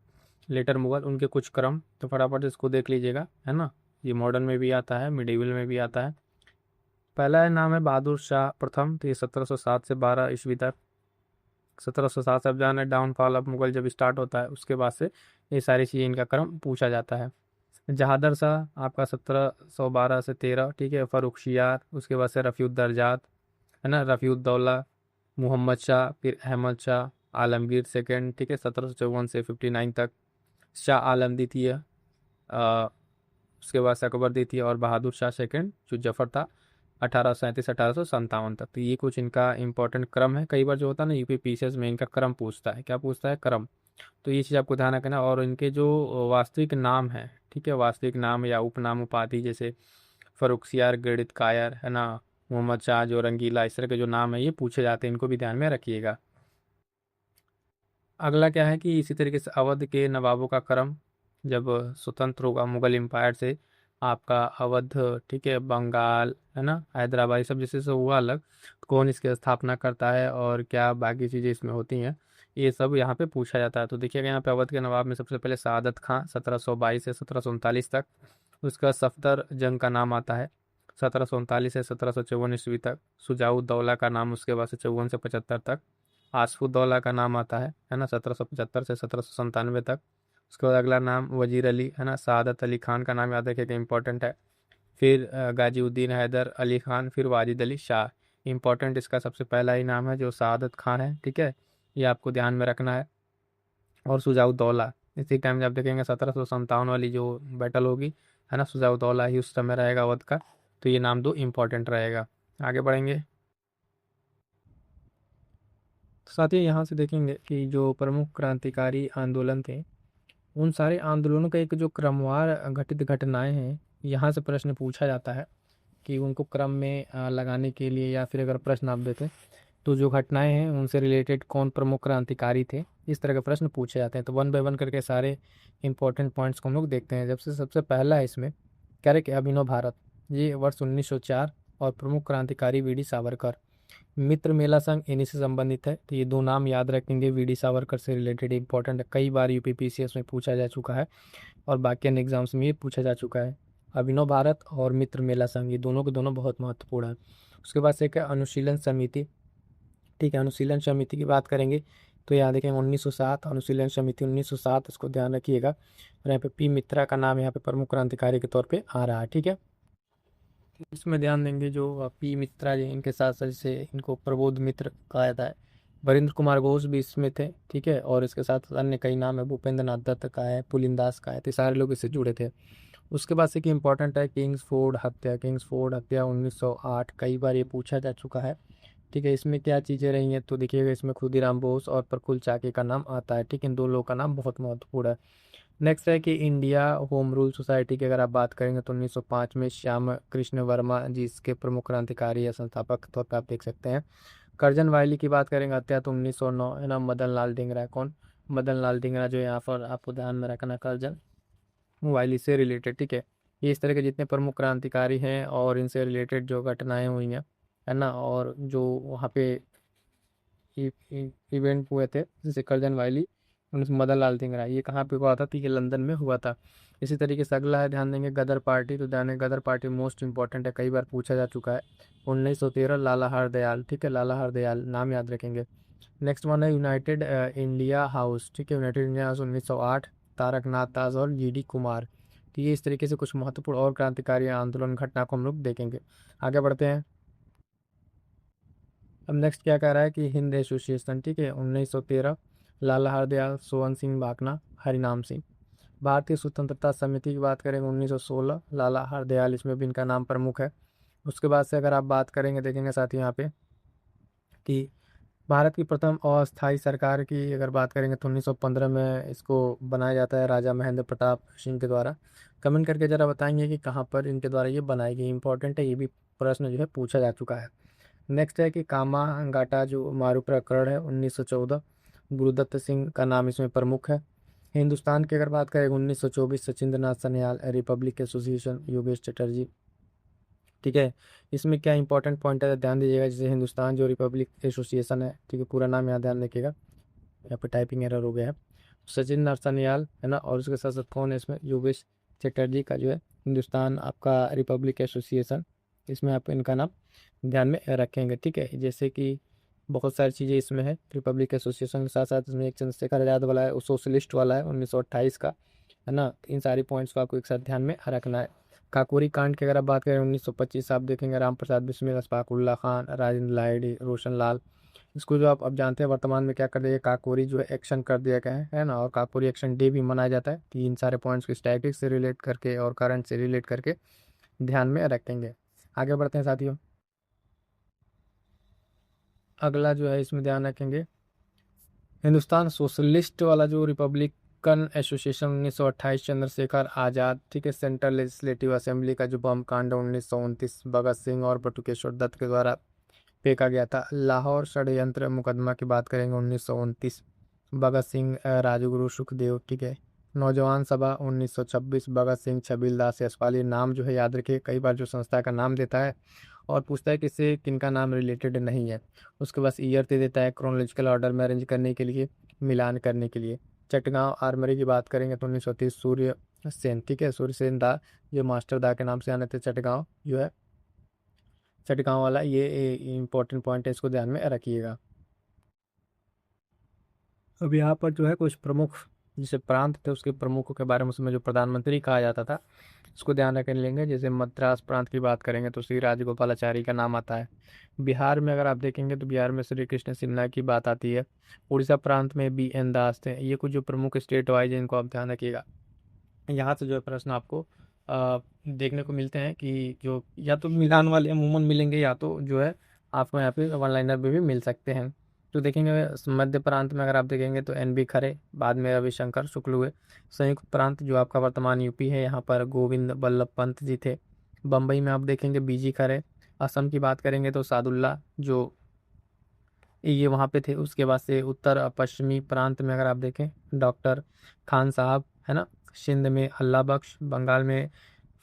लेटर मुगल, उनके कुछ क्रम, तो फटाफट इसको देख लीजिएगा, है ना। ये मॉडर्न में भी आता है, मिडिवल में भी आता है। पहला नाम है बहादुर शाह प्रथम, तो ये 1707 से 12 ईस्वी तक। 1707 से अब जाना डाउनफॉल ऑफ मुगल जब स्टार्ट होता है, उसके बाद से ये सारी चीज़ें इनका क्रम पूछा जाता है। जहादर शाह आपका 1712 से 13, ठीक है। फर्रुखशियार, उसके बाद से रफ़ीउद्दर्जात, है ना, रफ़ीउद्दौला, मोहम्मद शाह, फिर अहमद शाह, आलमगीर सेकेंड, ठीक है, 1754 से 59 तक। शाह आलम द्वितीय, उसके बाद से अकबर द्वितीय, और बहादुर शाह सेकंड जो जफर था 1837-1857 तक। तो ये कुछ इनका इंपॉर्टेंट क्रम है। कई बार जो होता है ना यूपी पीसीएस में इनका क्रम पूछता है, क्या पूछता है, क्रम। तो ये चीज़ आपको ध्यान रखना। और इनके जो वास्तविक नाम है, ठीक है, वास्तविक नाम या उपनाम उपाधि, जैसे फर्रुखसियार, गणित कायर, है ना, मोहम्मद शाह जो रंगीला, इस तरह के जो नाम है ये पूछे जाते हैं, इनको भी ध्यान में रखिएगा। अगला क्या है कि इसी तरीके से अवध के नवाबों का क्रम, जब स्वतंत्र होगा मुगल एम्पायर से आपका अवध, ठीक है, बंगाल, है ना, हैदराबाद, ये सब जैसे से हुआ अलग, कौन इसकी स्थापना करता है और क्या बाकी चीज़ें इसमें होती हैं, ये सब यहाँ पे पूछा जाता है। तो देखिएगा यहाँ पे अवध के नवाब में सबसे पहले सादत खां 1722 से 1739 तक। उसका सफदर जंग का नाम आता है 1739 से 1754 ईस्वी तक। सुजाउद्दौला का नाम उसके बाद से 54 से 75 तक। आसफुद्दौला का नाम आता है ना, 1775 से 1797 तक। उसके बाद अगला नाम वजीर अली, है ना, सादत अली खान का नाम याद रखिएगा, इंपॉर्टेंट है। फिर गाजीउद्दीन हैदर अली खान, फिर वाजिद अली शाह। इंपॉर्टेंट इसका सबसे पहला ही नाम है जो सादत खान है, ठीक है, ये आपको ध्यान में रखना है। और सुजाउद्दौला इसी टाइम जब देखेंगे 1757 वाली जो बैटल होगी, है ना, सुजाउद्दौला ही उस समय रहेगा अवध का। तो ये नाम दो इम्पोर्टेंट रहेगा। आगे बढ़ेंगे तो साथ ही यहाँ से देखेंगे कि जो प्रमुख क्रांतिकारी आंदोलन थे, उन सारे आंदोलनों का एक जो क्रमवार घटित घटनाएं हैं, यहाँ से प्रश्न पूछा जाता है कि उनको क्रम में लगाने के लिए, या फिर अगर प्रश्न आप देते तो जो घटनाएं हैं उनसे रिलेटेड कौन प्रमुख क्रांतिकारी थे, इस तरह के प्रश्न पूछे जाते हैं। तो वन बाय वन करके सारे इंपॉर्टेंट पॉइंट्स को हम लोग देखते हैं। जब से सबसे पहला है इसमें कह रहे कि अभिनव भारत, ये वर्ष 1904, और प्रमुख क्रांतिकारी वी डी सावरकर। मित्र मेला संघ इन्हीं से संबंधित है, तो ये दो नाम याद रखेंगे, वी डी सावरकर से रिलेटेड इंपॉर्टेंट है, कई बार यूपीपीसीएस में पूछा जा चुका है और बाकी अन्य एग्जाम्स में ये पूछा जा चुका है। अभिनव भारत और मित्र मेला संघ, ये दोनों के दोनों बहुत महत्वपूर्ण है। उसके बाद से एक है अनुशीलन समिति, ठीक है, अनुशीलन समिति की बात करेंगे तो यहाँ देखेंगे 1907, अनुशीलन समिति 1907, इसको ध्यान रखिएगा। और यहाँ पे पी मित्रा का नाम यहाँ पे प्रमुख क्रांतिकारी के तौर पे आ रहा है, ठीक है। इसमें ध्यान देंगे जो पी मित्रा जी, इनके साथ साथ जैसे इनको प्रबोध मित्र कहा जाता है, वरिंद्र कुमार घोष भी इसमें थे, ठीक है। और इसके साथ अन्य कई नाम है, भूपेंद्र नाथ दत्त का है, पुलिंदास का है, तो सारे लोग इससे जुड़े थे। उसके बाद से कि इंपॉर्टेंट है किंग्सफोर्ड हत्या। किंग्सफोर्ड हत्या 1908, कई बार ये पूछा जा चुका है, ठीक है। इसमें क्या चीज़ें रही हैं तो देखिएगा, इसमें खुदीराम बोस और प्रफुल्ल चाकी का नाम आता है, ठीक है। इन दो लोगों का नाम बहुत महत्वपूर्ण है। नेक्स्ट है कि इंडिया होम रूल सोसाइटी की अगर आप बात करेंगे तो 1905 में श्याम कृष्ण वर्मा जी इसके प्रमुख क्रांतिकारी या संस्थापक के तौर पर आप देख सकते हैं। करजन वायली की बात करेंगे हत्या तो 1909 है ना। मदन लाल ढींगरा कौन? मदन लाल ढींगरा जो यहाँ पर आपको ध्यान में रखना, करजन वायली से रिलेटेड, ठीक है। ये इस तरह के जितने प्रमुख क्रांतिकारी हैं और इनसे रिलेटेड जो घटनाएं हुई हैं, है ना, और जो वहाँ पे इवेंट हुए थे, जैसे करजन वायली, उनमें मदन लाल धिंगरा, ये कहाँ पे हुआ था? तो ये लंदन में हुआ था। इसी तरीके से अगला है, ध्यान देंगे गदर पार्टी। तो ध्यान देंगे गदर पार्टी मोस्ट इंपॉर्टेंट है, कई बार पूछा जा चुका है। 1913 लाला हरदयाल, ठीक है, लाला हरदयाल नाम याद रखेंगे। नेक्स्ट वन है यूनाइटेड इंडिया हाउस, ठीक है, यूनाइटेड इंडिया हाउस 1908, तारक नाथ दास और जीडी कुमार। तो ये इस तरीके से कुछ महत्वपूर्ण और क्रांतिकारी आंदोलन घटना को हम लोग देखेंगे। आगे बढ़ते हैं। अब नेक्स्ट क्या कह रहा है कि हिंद एसोसिएशन, ठीक है, 1913 लाला हरदयाल, सोहन सिंह भाकना, हरिनाम सिंह। भारतीय स्वतंत्रता समिति की बात करेंगे 1916, लाला हरदयाल इसमें भी इनका नाम प्रमुख है। उसके बाद से अगर आप बात करेंगे, देखेंगे साथ ही यहाँ पे कि भारत की प्रथम अस्थायी सरकार की अगर बात करेंगे तो 1915 में इसको बनाया जाता है राजा महेंद्र प्रताप सिंह के द्वारा। कमेंट करके जरा बताएंगे कि कहाँ पर इनके द्वारा ये बनाई गई, इंपॉर्टेंट है, ये भी प्रश्न जो है पूछा जा चुका है। नेक्स्ट है कि कामागाटा जो मारू प्रकरण है 1914, गुरुदत्त सिंह का नाम इसमें प्रमुख है। हिंदुस्तान की अगर बात करें 1924, सचिंद्र नाथ सन्याल, रिपब्लिक एसोसिएशन, योगेश चटर्जी, ठीक है। इसमें क्या इंपॉर्टेंट पॉइंट है ध्यान दीजिएगा, जैसे हिंदुस्तान जो रिपब्लिक एसोसिएशन है, ठीक है, पूरा नाम यहाँ ध्यान रखिएगा, यहाँ पे टाइपिंग एरर हो गया है। सचिन नरसनियाल है ना, और उसके साथ साथ कौन है इसमें? योगेश चटर्जी का जो है हिंदुस्तान आपका रिपब्लिक एसोसिएशन, इसमें आप इनका नाम ध्यान में रखेंगे, ठीक है। जैसे कि बहुत सारी चीज़ें इसमें है, रिपब्लिक एसोसिएशन के साथ साथ इसमें एक चंद्रशेखर आज़ाद वाला है, वो सोशलिस्ट वाला है 1928 का, है ना। इन सारी पॉइंट्स को आपको एक साथ ध्यान में रखना है। काकोरी कांड की अगर आप बात करें 1925, आप देखेंगे राम प्रसाद बिस्मिल, अशफाक उल्ला खान, राजेंद्र लाहिड़ी, रोशन लाल, इसको जो आप अब जानते हैं वर्तमान में क्या कर दिया, काकोरी जो है एक्शन कर दिया गया है ना। और काकोरी एक्शन डे भी मनाया जाता है। तो इन सारे पॉइंट्स को स्टैटिक्स से रिलेट करके और करंट से रिलेट करके ध्यान में रखेंगे। आगे बढ़ते हैं साथियों। अगला जो है इसमें ध्यान रखेंगे हिंदुस्तान सोशलिस्ट वाला जो रिपब्लिकन एसोसिएशन 1928, चंद्रशेखर आज़ाद, ठीक है। सेंट्रल लेजिस्लेटिव असेंबली का जो बम कांड 1929, भगत सिंह और बटुकेश्वर दत्त के द्वारा फेंका गया था। लाहौर षड्यंत्र मुकदमा की बात करेंगे 1929, भगत सिंह, राजगुरु, सुखदेव, ठीक है। नौजवान सभा 1926, भगत सिंह, छबीलदास, यशपाल, ये नाम जो है याद रखिए, कई बार जो संस्था का नाम देता है और पूछता है कि इससे किनका नाम रिलेटेड नहीं है। उसके बाद ईयर दे देता है क्रोनोलॉजिकल ऑर्डर में अरेंज करने के लिए, मिलान करने के लिए। चटगांव आर्मरी की बात करेंगे तो 1930, सूर्य सेन, ठीक है, सूर्य सेन दा, जो मास्टर दा के नाम से आने थे, चटगांव जो है, चटगांव वाला, ये इंपॉर्टेंट पॉइंट है, इसको ध्यान में रखिएगा। अब यहाँ पर जो है कुछ प्रमुख जैसे प्रांत थे उसके प्रमुखों के बारे में, उसमें जो प्रधानमंत्री कहा जाता था इसको ध्यान रख लेंगे। जैसे मद्रास प्रांत की बात करेंगे तो श्री राजगोपालाचारी का नाम आता है। बिहार में अगर आप देखेंगे तो बिहार में श्री कृष्ण सिन्हा की बात आती है। उड़ीसा प्रांत में BN दास थे। ये कुछ जो प्रमुख स्टेट वाइज है इनको आप ध्यान रखिएगा। यहाँ से जो है प्रश्न आपको देखने को मिलते हैं कि जो या तो मिलान वाले अमूमन मिलेंगे, या तो जो है आपको यहाँ पे वन लाइनर में भी मिल सकते हैं। तो देखेंगे मध्य प्रांत में अगर आप देखेंगे तो NB खरे, बाद में रविशंकर शुक्ल हुए। संयुक्त प्रांत जो आपका वर्तमान यूपी है, यहाँ पर गोविंद बल्लभ पंत जी थे। बम्बई में आप देखेंगे BG खरे। असम की बात करेंगे तो सादुल्ला जो ये वहाँ पे थे। उसके बाद से उत्तर पश्चिमी प्रांत में अगर आप देखें डॉक्टर खान साहब, है ना। सिंध में अल्लाह बख्श, बंगाल में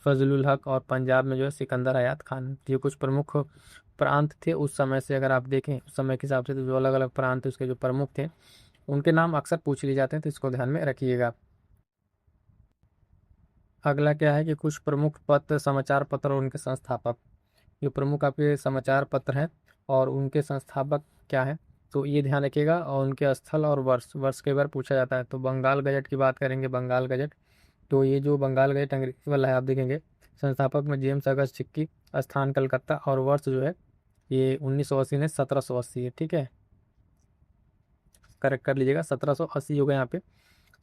फजलुल हक, और पंजाब में जो है सिकंदर हयात खान। ये कुछ प्रमुख प्रांत थे उस समय से। अगर आप देखें उस समय के हिसाब से तो जो अलग अलग प्रांत थे उसके जो प्रमुख थे उनके नाम अक्सर पूछ लिए जाते हैं, तो इसको ध्यान में रखिएगा। अगला क्या है कि कुछ प्रमुख पत्र, समाचार पत्र और उनके संस्थापक। जो प्रमुख आपके समाचार पत्र हैं और उनके संस्थापक क्या है, तो ये ध्यान रखिएगा। और उनके स्थल और वर्ष, वर्ष कई बार पूछा जाता है। तो बंगाल गजट की बात करेंगे, बंगाल गजट, तो ये जो बंगाल गजट अंग्रेजी वाला है आप देखेंगे, संस्थापक में जेम्स अगस्त छिक्की, स्थान कलकत्ता, और वर्ष जो है ये 1980 ने 1780 है, ठीक है। करेक्ट कर लीजिएगा, 1780 होगा यहाँ पे।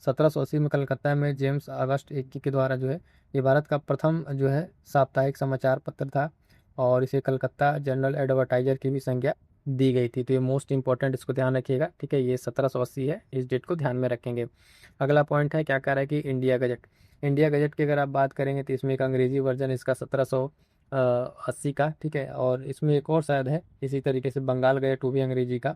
1780 में कलकत्ता में जेम्स अगस्ट एक के द्वारा जो है ये भारत का प्रथम जो है साप्ताहिक समाचार पत्र था, और इसे कलकत्ता जनरल एडवर्टाइजर की भी संज्ञा दी गई थी। तो ये मोस्ट इंपॉर्टेंट, इसको ध्यान रखिएगा, ठीक है। ये 1780 है, इस डेट को ध्यान में रखेंगे। अगला पॉइंट है, क्या कह रहा है कि इंडिया गजट। इंडिया गजट की अगर आप बात करेंगे तो इसमें एक अंग्रेजी वर्जन इसका 1780 का, ठीक है। और इसमें एक और शायद है इसी तरीके से बंगाल गजट, वो भी अंग्रेजी का।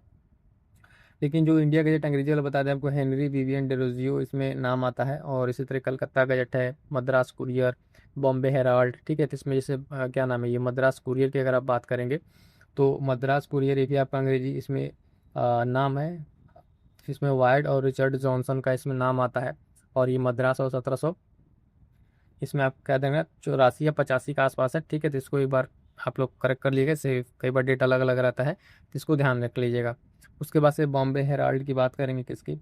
लेकिन जो इंडिया गजट अंग्रेजी वाला बता दें आपको, हेनरी विवियन डेरोजियो इसमें नाम आता है। और इसी तरह कलकत्ता गजट है, मद्रास कुरियर, बॉम्बे हेराल्ड, ठीक है। तो इसमें जैसे क्या नाम है, ये मद्रास कुरियर की अगर आप बात करेंगे तो मद्रास कुरियर, ये भी आपका अंग्रेजी इसमें नाम है। इसमें वाइड और रिचर्ड जॉनसन का इसमें नाम आता है। और ये मद्रास और 1700 इसमें आप कह देंगे 84 या 85 के आसपास है, ठीक है। तो इसको एक बार आप लोग करेक्ट कर लीजिएगा, इससे कई बार डेट अलग अलग रहता है, तो इसको ध्यान रख लीजिएगा। उसके बाद से बॉम्बे हेराल्ड की बात करेंगे, किसकी,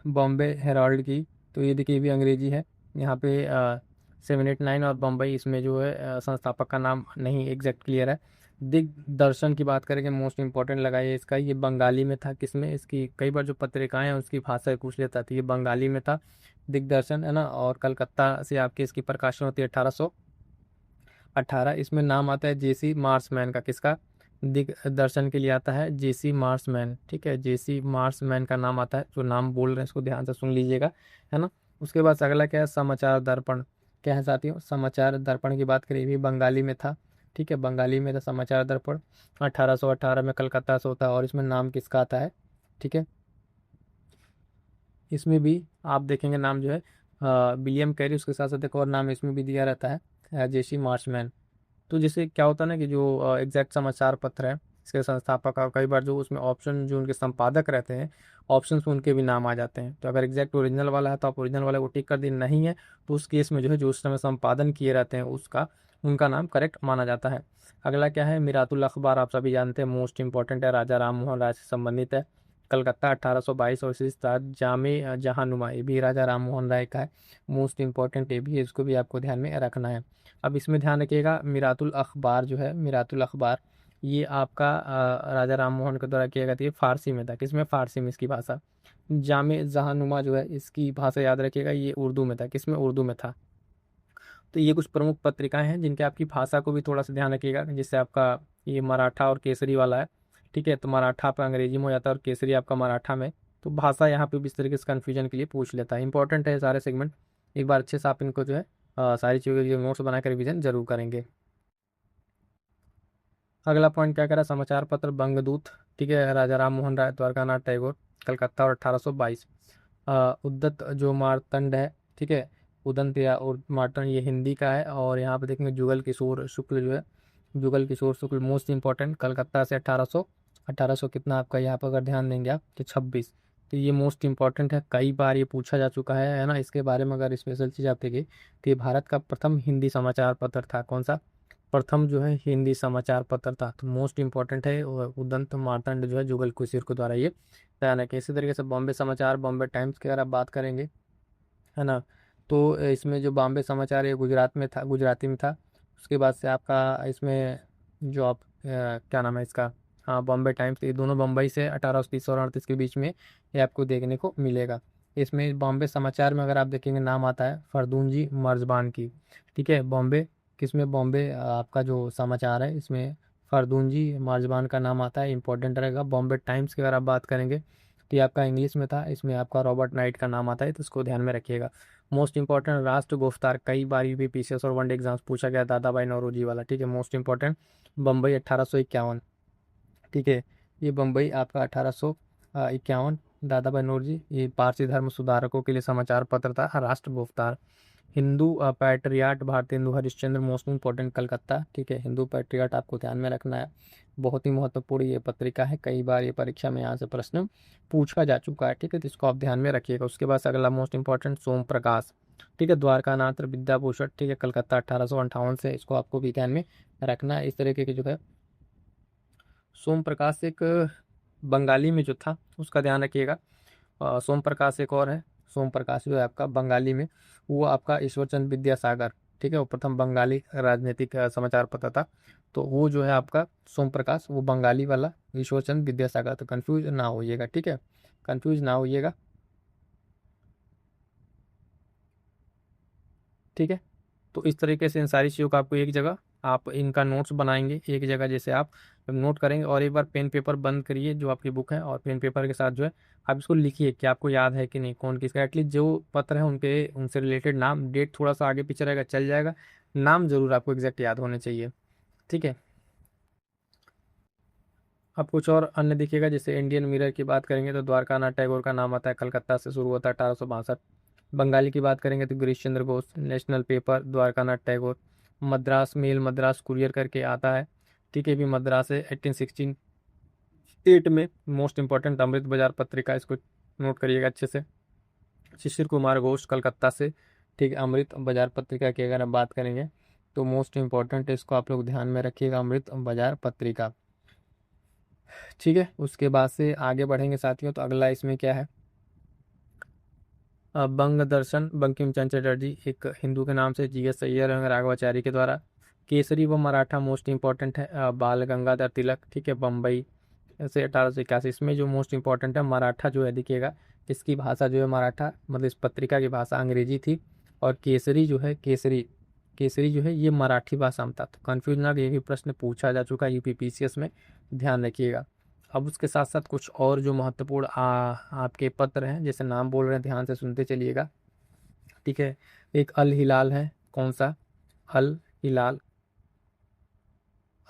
बॉम्बे हेराल्ड की। तो ये देखिए, ये भी अंग्रेजी है। यहाँ पे 789 और बम्बई, इसमें जो है संस्थापक का नाम नहीं एग्जैक्ट क्लियर है। दिग्दर्शन की बात करेंगे, मोस्ट इंपॉर्टेंट लगाइए इसका, ये बंगाली में था। किसमें, इसकी कई बार जो पत्रिकाएं हैं उसकी भाषा पूछ लेता था, ये बंगाली में था दिग्दर्शन, है ना। और कलकत्ता से आपकी इसकी प्रकाशन होती है 1818। इसमें नाम आता है जेसी मार्समैन का, किसका, दिग्दर्शन के लिए आता है जेसी मार्समैन, ठीक है। जेसी मार्समैन का नाम आता है, जो नाम बोल रहे हैं इसको ध्यान से सुन लीजिएगा, है ना। उसके बाद अगला क्या है, समाचार दर्पण। क्या है साथियों, समाचार दर्पण की बात करें, भी बंगाली में था, ठीक है। बंगाली में था समाचार दर्पण, 1818 में कलकत्ता से होता है। और इसमें नाम किसका आता है, ठीक है। इसमें भी आप देखेंगे नाम जो है विलियम कैरी, उसके साथ साथ एक और नाम इसमें भी दिया रहता है जेसी मार्समैन। तो जैसे क्या होता है ना कि जो एग्जैक्ट समाचार पत्र है इसके संस्थापक, और कई बार जो उसमें ऑप्शन जो उनके संपादक रहते हैं, ऑप्शंस में उनके भी नाम आ जाते हैं। तो अगर एग्जैक्ट ओरिजिनल वाला है तो आप ओरिजिनल वाले को टिक कर दिन, नहीं है तो उस केस में जो है जो उस समय संपादन किए रहते हैं उसका, उनका नाम करेक्ट माना जाता है। अगला क्या है, मिरातुल अखबार, आप सभी जानते हैं मोस्ट इंपॉर्टेंट है, राजा राम मोहन राय से संबंधित है। कलकत्ता 1822, और इसी साथ जामे जहानुमा, ये भी राजा राम मोहन राय का है, मोस्ट इंपॉर्टेंट ये भी है, इसको भी आपको ध्यान में रखना है। अब इसमें ध्यान रखिएगा, मिरातुल अखबार जो है, मिरातुल अखबार ये आपका राजा राम मोहन के द्वारा किया गया था। ये फारसी में था, किसमें, फारसी में इसकी भाषा। जामे जहानुमा जो है इसकी भाषा याद रखिएगा, ये उर्दू में था, किसमें, उर्दू में था। तो ये कुछ प्रमुख पत्रिकाएं हैं जिनके आपकी भाषा को भी थोड़ा सा ध्यान रखिएगा। जिससे आपका ये मराठा और केसरी वाला है, ठीक है। तो मराठा आपका अंग्रेजी में हो जाता है और केसरी आपका मराठा में। तो भाषा यहाँ पे भी इस तरीके से कन्फ्यूजन के लिए पूछ लेता है। इंपॉर्टेंट है सारे सेगमेंट, एक बार अच्छे से आप इनको जो है सारी चीज़ों के नोट्स बनाकर रिविजन जरूर करेंगे। अगला पॉइंट क्या करा, समाचार पत्र बंगदूत, ठीक है, राजा राम मोहन राय, द्वारकानाथ टैगोर, कलकत्ता, और 1822। उद्दत जो मार्तंड है, ठीक है, उदंत या मार्तंड, ये हिंदी का है। और यहाँ पे देखेंगे जुगल किशोर शुक्ल जो है, जुगल किशोर शुक्ल मोस्ट इंपॉर्टेंट, कलकत्ता से 1800 कितना आपका यहाँ पर अगर ध्यान देंगे आप कि 26। तो ये मोस्ट इंपॉर्टेंट है, कई बार ये पूछा जा चुका है ना। इसके बारे में अगर स्पेशल चीज़ आप देखिए तो ये भारत का प्रथम हिंदी समाचार पत्र था। कौन सा, प्रथम जो है हिंदी समाचार पत्र था। तो मोस्ट इंपॉर्टेंट है, उदंत मार्तंड जो है जुगल किशोर के द्वारा ये तैयार है। इसी तरीके से बॉम्बे समाचार, बॉम्बे टाइम्स की अगर आप बात करेंगे, है ना, तो इसमें जो बॉम्बे समाचार ये गुजरात में था, गुजराती में था। उसके बाद से आपका इसमें जो आप क्या नाम है इसका, हाँ, बॉम्बे टाइम्स, ये दोनों बम्बई से 1830 और 38 के बीच में ये आपको देखने को मिलेगा। इसमें बॉम्बे समाचार में अगर आप देखेंगे नाम आता है फरदूनजी मर्जबान की, ठीक है। बॉम्बे किसमें, बॉम्बे आपका जो समाचार है इसमें फरदूनजी मर्जबान का नाम आता है, इंपॉर्टेंट रहेगा। बॉम्बे टाइम्स की अगर आप बात करेंगे तो ये आपका इंग्लिश में था, इसमें आपका रॉबर्ट नाइट का नाम आता है, तो इसको ध्यान में रखिएगा। मोस्ट इंपॉर्टेंट राष्ट्र गुफ्तार, कई बार भी पीसीएस और वनडे एग्जाम्स पूछा गया, दादा भाई नौरोजी वाला, ठीक है। मोस्ट इंपॉर्टेंट बम्बई 1851, ठीक है। ये बम्बई आपका 1851, दादा भाई नौरोजी, ये पारसी धर्म सुधारकों के लिए समाचार पत्र था। राष्ट्र गुफ्तार, हिंदू पैट्रियाट, भारतीय हिंदू हरिश्चंद्र, मोस्ट इंपॉर्टेंट कलकत्ता, ठीक है। हिंदू पैट्रियाट आपको ध्यान में रखना है, बहुत ही महत्वपूर्ण ये पत्रिका है, कई बार ये परीक्षा में यहाँ से प्रश्न पूछा जा चुका है, ठीक है। तो इसको आप ध्यान में रखिएगा। उसके बाद अगला मोस्ट इंपॉर्टेंट सोम प्रकाश, ठीक है, द्वारकानाथ विद्याभूषण, ठीक है, कलकत्ता 1858 से, इसको आपको भी ध्यान में रखना है। इस तरीके की जो है सोम प्रकाश एक बंगाली में जो था उसका ध्यान रखिएगा। सोम प्रकाश एक और है, सोम प्रकाश जो है आपका बंगाली में, वो आपका ईश्वरचंद विद्यासागर, ठीक है, वो प्रथम बंगाली राजनीतिक समाचार पत्र था। तो वो जो है आपका सोम प्रकाश, वो बंगाली वाला ईश्वरचंद विद्यासागर, तो कंफ्यूज ना होइएगा, ठीक है, कंफ्यूज ना होइएगा, ठीक है। तो इस तरीके से इन सारी चीज़ों का आपको एक जगह आप इनका नोट्स बनाएंगे, एक जगह जैसे आप नोट करेंगे, और एक बार पेन पेपर बंद करिए जो आपकी बुक है, और पेन पेपर के साथ जो है आप इसको लिखिए कि आपको याद है कि नहीं, कौन किसका, एटलीस्ट जो पत्र है उनके उनसे रिलेटेड नाम, डेट थोड़ा सा आगे पीछे रहेगा चल जाएगा, नाम जरूर आपको एग्जैक्ट याद होने चाहिए, ठीक है। अब कुछ और अन्य दिखेगा, जैसे इंडियन मिरर की बात करेंगे तो द्वारकानाथ टैगोर का नाम आता है, कलकत्ता से शुरू होता है 1862। बंगाली की बात करेंगे तो Girish Chandra Ghosh, National Paper Dwarkanath Tagore. Madras Mail, Madras Courier करके आता है, ठीक है, भी मद्रास है 1868 में। मोस्ट इंपॉर्टेंट अमृत बाजार पत्रिका, इसको नोट करिएगा अच्छे से। शिशिर कुमार घोष, कलकत्ता से, ठीक है, अमृत बाजार पत्रिका की अगर हम बात करेंगे तो मोस्ट इंपॉर्टेंट है, इसको आप लोग ध्यान में रखिएगा, अमृत बाजार पत्रिका, ठीक है। उसके बाद से आगे बढ़ेंगे साथियों, तो अगला इसमें क्या है, बंग दर्शन, बंकिम चंद्र चटर्जी, एक हिंदू के नाम से, जीएस अय्यर एवं राघवाचारी के द्वारा। केसरी व मराठा मोस्ट इंपॉर्टेंट है, बाल गंगाधर तिलक, ठीक है, बम्बई से 1881। इसमें जो मोस्ट इंपॉर्टेंट है मराठा जो है दिखेगा, इसकी भाषा जो है मराठा, मतलब इस पत्रिका की भाषा अंग्रेजी थी, और केसरी जो है, केसरी केसरी जो है ये मराठी भाषा में था, तो कन्फ्यूज ना, ये भी प्रश्न पूछा जा चुका है यूपीपीसीएस में, ध्यान रखिएगा। अब उसके साथ साथ कुछ और जो महत्वपूर्ण आपके पत्र हैं, जैसे नाम बोल रहे हैं, ध्यान से सुनते चलिएगा, ठीक है। एक अल हिलाल है, कौन सा, अल हिलाल,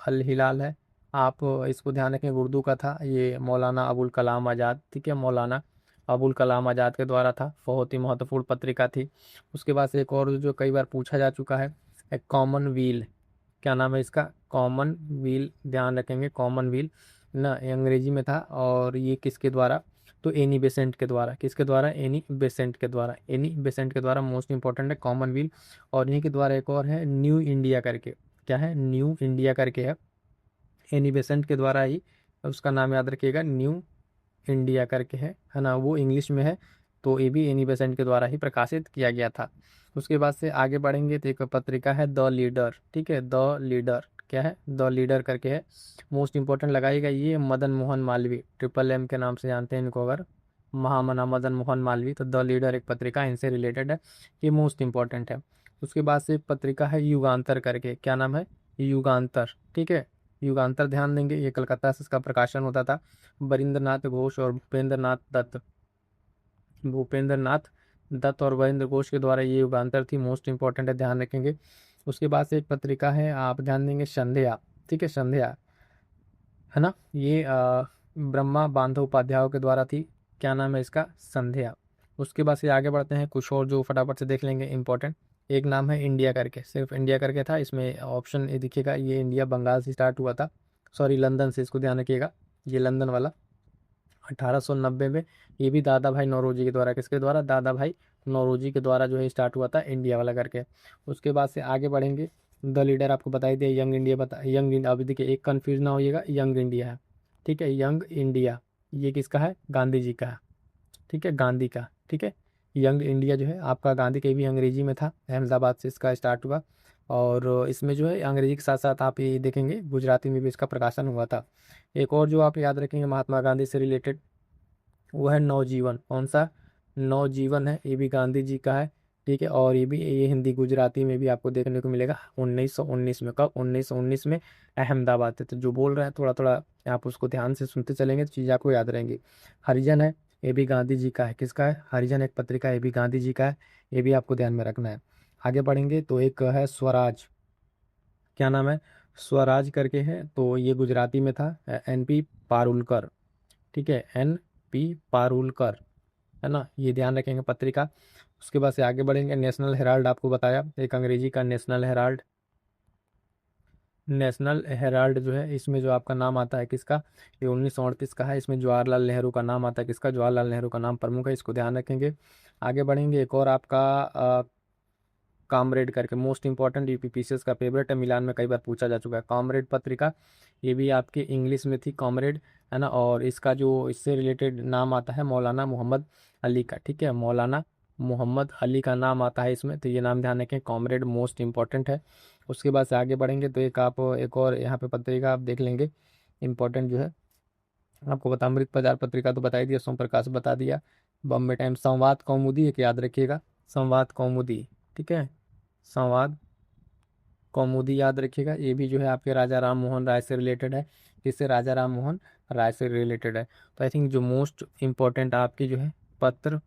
अल हिलाल है, आप इसको ध्यान रखें, उर्दू का था, ये मौलाना अबुल कलाम आज़ाद, ठीक है, मौलाना अबुल कलाम आज़ाद के द्वारा था, बहुत ही महत्वपूर्ण पत्रिका थी। उसके बाद से एक और जो कई बार पूछा जा चुका है, एक कॉमन व्हील, क्या नाम है इसका, कॉमन व्हील, ध्यान रखेंगे, कॉमन व्हील ना, ये अंग्रेजी में था, और ये किसके द्वारा, तो एनी बेसेंट के द्वारा, किसके द्वारा, एनी बेसेंट के द्वारा, एनी बेसेंट के द्वारा, मोस्ट इंपॉर्टेंट है कॉमन व्हील। और इन्हीं के द्वारा एक और है न्यू इंडिया करके, क्या है, न्यू इंडिया करके है, एनी बेसेंट के द्वारा ही, उसका नाम याद रखिएगा, न्यू इंडिया करके है ना, वो इंग्लिश में है, तो ये भी एनी बेसेंट के द्वारा ही प्रकाशित किया गया था। उसके बाद से आगे बढ़ेंगे तो एक पत्रिका है द लीडर, ठीक है, द लीडर, क्या है, द लीडर करके है, मोस्ट इंपॉर्टेंट लगाएगा, ये मदन मोहन मालवीय, ट्रिपल एम के नाम से जानते हैं इनको, अगर महामना मदन मोहन मालवीय, तो द लीडर एक पत्रिका इनसे रिलेटेड है, ये मोस्ट इंपॉर्टेंट है। उसके बाद से एक पत्रिका है युगांतर करके, क्या नाम है, युगांतर, ठीक है, युगांतर ध्यान देंगे, ये कलकत्ता से इसका प्रकाशन होता था। बरिंद्रनाथ घोष और भूपेंद्र नाथ दत्त और वरिंद्र घोष के द्वारा ये युगांतर थी, मोस्ट इंपॉर्टेंट है, ध्यान रखेंगे। उसके बाद से एक पत्रिका है, आप ध्यान देंगे, संध्या, ठीक है, संध्या, है ना, ये ब्रह्मा बांधव उपाध्याय के द्वारा थी, क्या नाम है इसका, संध्या। उसके बाद से आगे बढ़ते हैं, कुछ और जो फटाफट से देख लेंगे इंपॉर्टेंट। एक नाम है इंडिया करके, सिर्फ इंडिया करके था, इसमें ऑप्शन ये दिखेगा, ये इंडिया बंगाल से स्टार्ट हुआ था, सॉरी लंदन से, इसको ध्यान रखिएगा, ये लंदन वाला 1890 में, ये भी दादा भाई नौरोजी के द्वारा, किसके द्वारा, दादा भाई नौरोजी के द्वारा जो है स्टार्ट हुआ था, इंडिया वाला करके। उसके बाद से आगे बढ़ेंगे, द लीडर आपको बताई दिया, यंग इंडिया यंग इंडिया, अभी देखिए एक कन्फ्यूज ना होइएगा, यंग इंडिया है, ठीक है, यंग इंडिया, ये किसका है, गांधी जी का है, ठीक है, गांधी का, ठीक है। यंग इंडिया जो है आपका गांधी के भी अंग्रेजी में था, अहमदाबाद से इसका स्टार्ट हुआ, और इसमें जो है अंग्रेजी के साथ साथ आप ये देखेंगे गुजराती में भी इसका प्रकाशन हुआ था। एक और जो आप याद रखेंगे महात्मा गांधी से रिलेटेड, वो है नवजीवन, कौन सा, नवजीवन है, ये भी गांधी जी का है, ठीक है, और ये भी, ये हिंदी गुजराती में भी आपको देखने को मिलेगा 1919 में, कब, 1919 में, अहमदाबाद से। तो जो बोल रहा है थोड़ा थोड़ा आप उसको ध्यान से सुनते चलेंगे तो चीज़ें आपको याद रहेंगी। हरिजन है, ये भी गांधी जी का है, किसका है, हरिजन एक पत्रिका है, ये भी गांधी जी का है, ये भी आपको ध्यान में रखना है। आगे बढ़ेंगे तो एक है स्वराज, क्या नाम है, स्वराज करके है, तो ये गुजराती में था, एनपी पारुलकर, ठीक है, एनपी पारुलकर, है ना, ये ध्यान रखेंगे पत्रिका। उसके बाद से आगे बढ़ेंगे, नेशनल हेराल्ड आपको बताया, एक अंग्रेजी का नेशनल हेराल्ड, नेशनल हेराल्ड जो है इसमें जो आपका नाम आता है किसका, ये 1938 का है, इसमें जवाहरलाल नेहरू का नाम आता है, किसका, जवाहरलाल नेहरू का नाम प्रमुख है, इसको ध्यान रखेंगे। आगे बढ़ेंगे, एक और आपका कॉमरेड करके, मोस्ट इंपॉर्टेंट, यूपीपीसीएस का फेवरेट है, मिलान में कई बार पूछा जा चुका है, कॉमरेड पत्रिका, ये भी आपके इंग्लिश में थी, कॉमरेड, है ना, और इसका जो इससे रिलेटेड नाम आता है मौलाना मोहम्मद अली का, ठीक है, मौलाना मोहम्मद अली का नाम आता है इसमें, तो ये नाम ध्यान रखें, कॉमरेड मोस्ट इंपॉर्टेंट है। उसके बाद से आगे बढ़ेंगे तो एक आप एक और यहाँ पे पत्रिका आप देख लेंगे इंपॉर्टेंट जो है, आपको बता, अमृत बाजार पत्रिका तो बता ही दिया, सोम प्रकाश बता दिया, बॉम्बे टाइम्स, संवाद कौमुदी एक याद रखिएगा, संवाद कौमुदी, ठीक है, संवाद कौमुदी याद रखिएगा। ये भी जो है आपके राजा राम मोहन राय से रिलेटेड है, किससे, राजा राम मोहन राय से रिलेटेड है। तो आई थिंक जो मोस्ट इम्पोर्टेंट आपकी जो है पत्र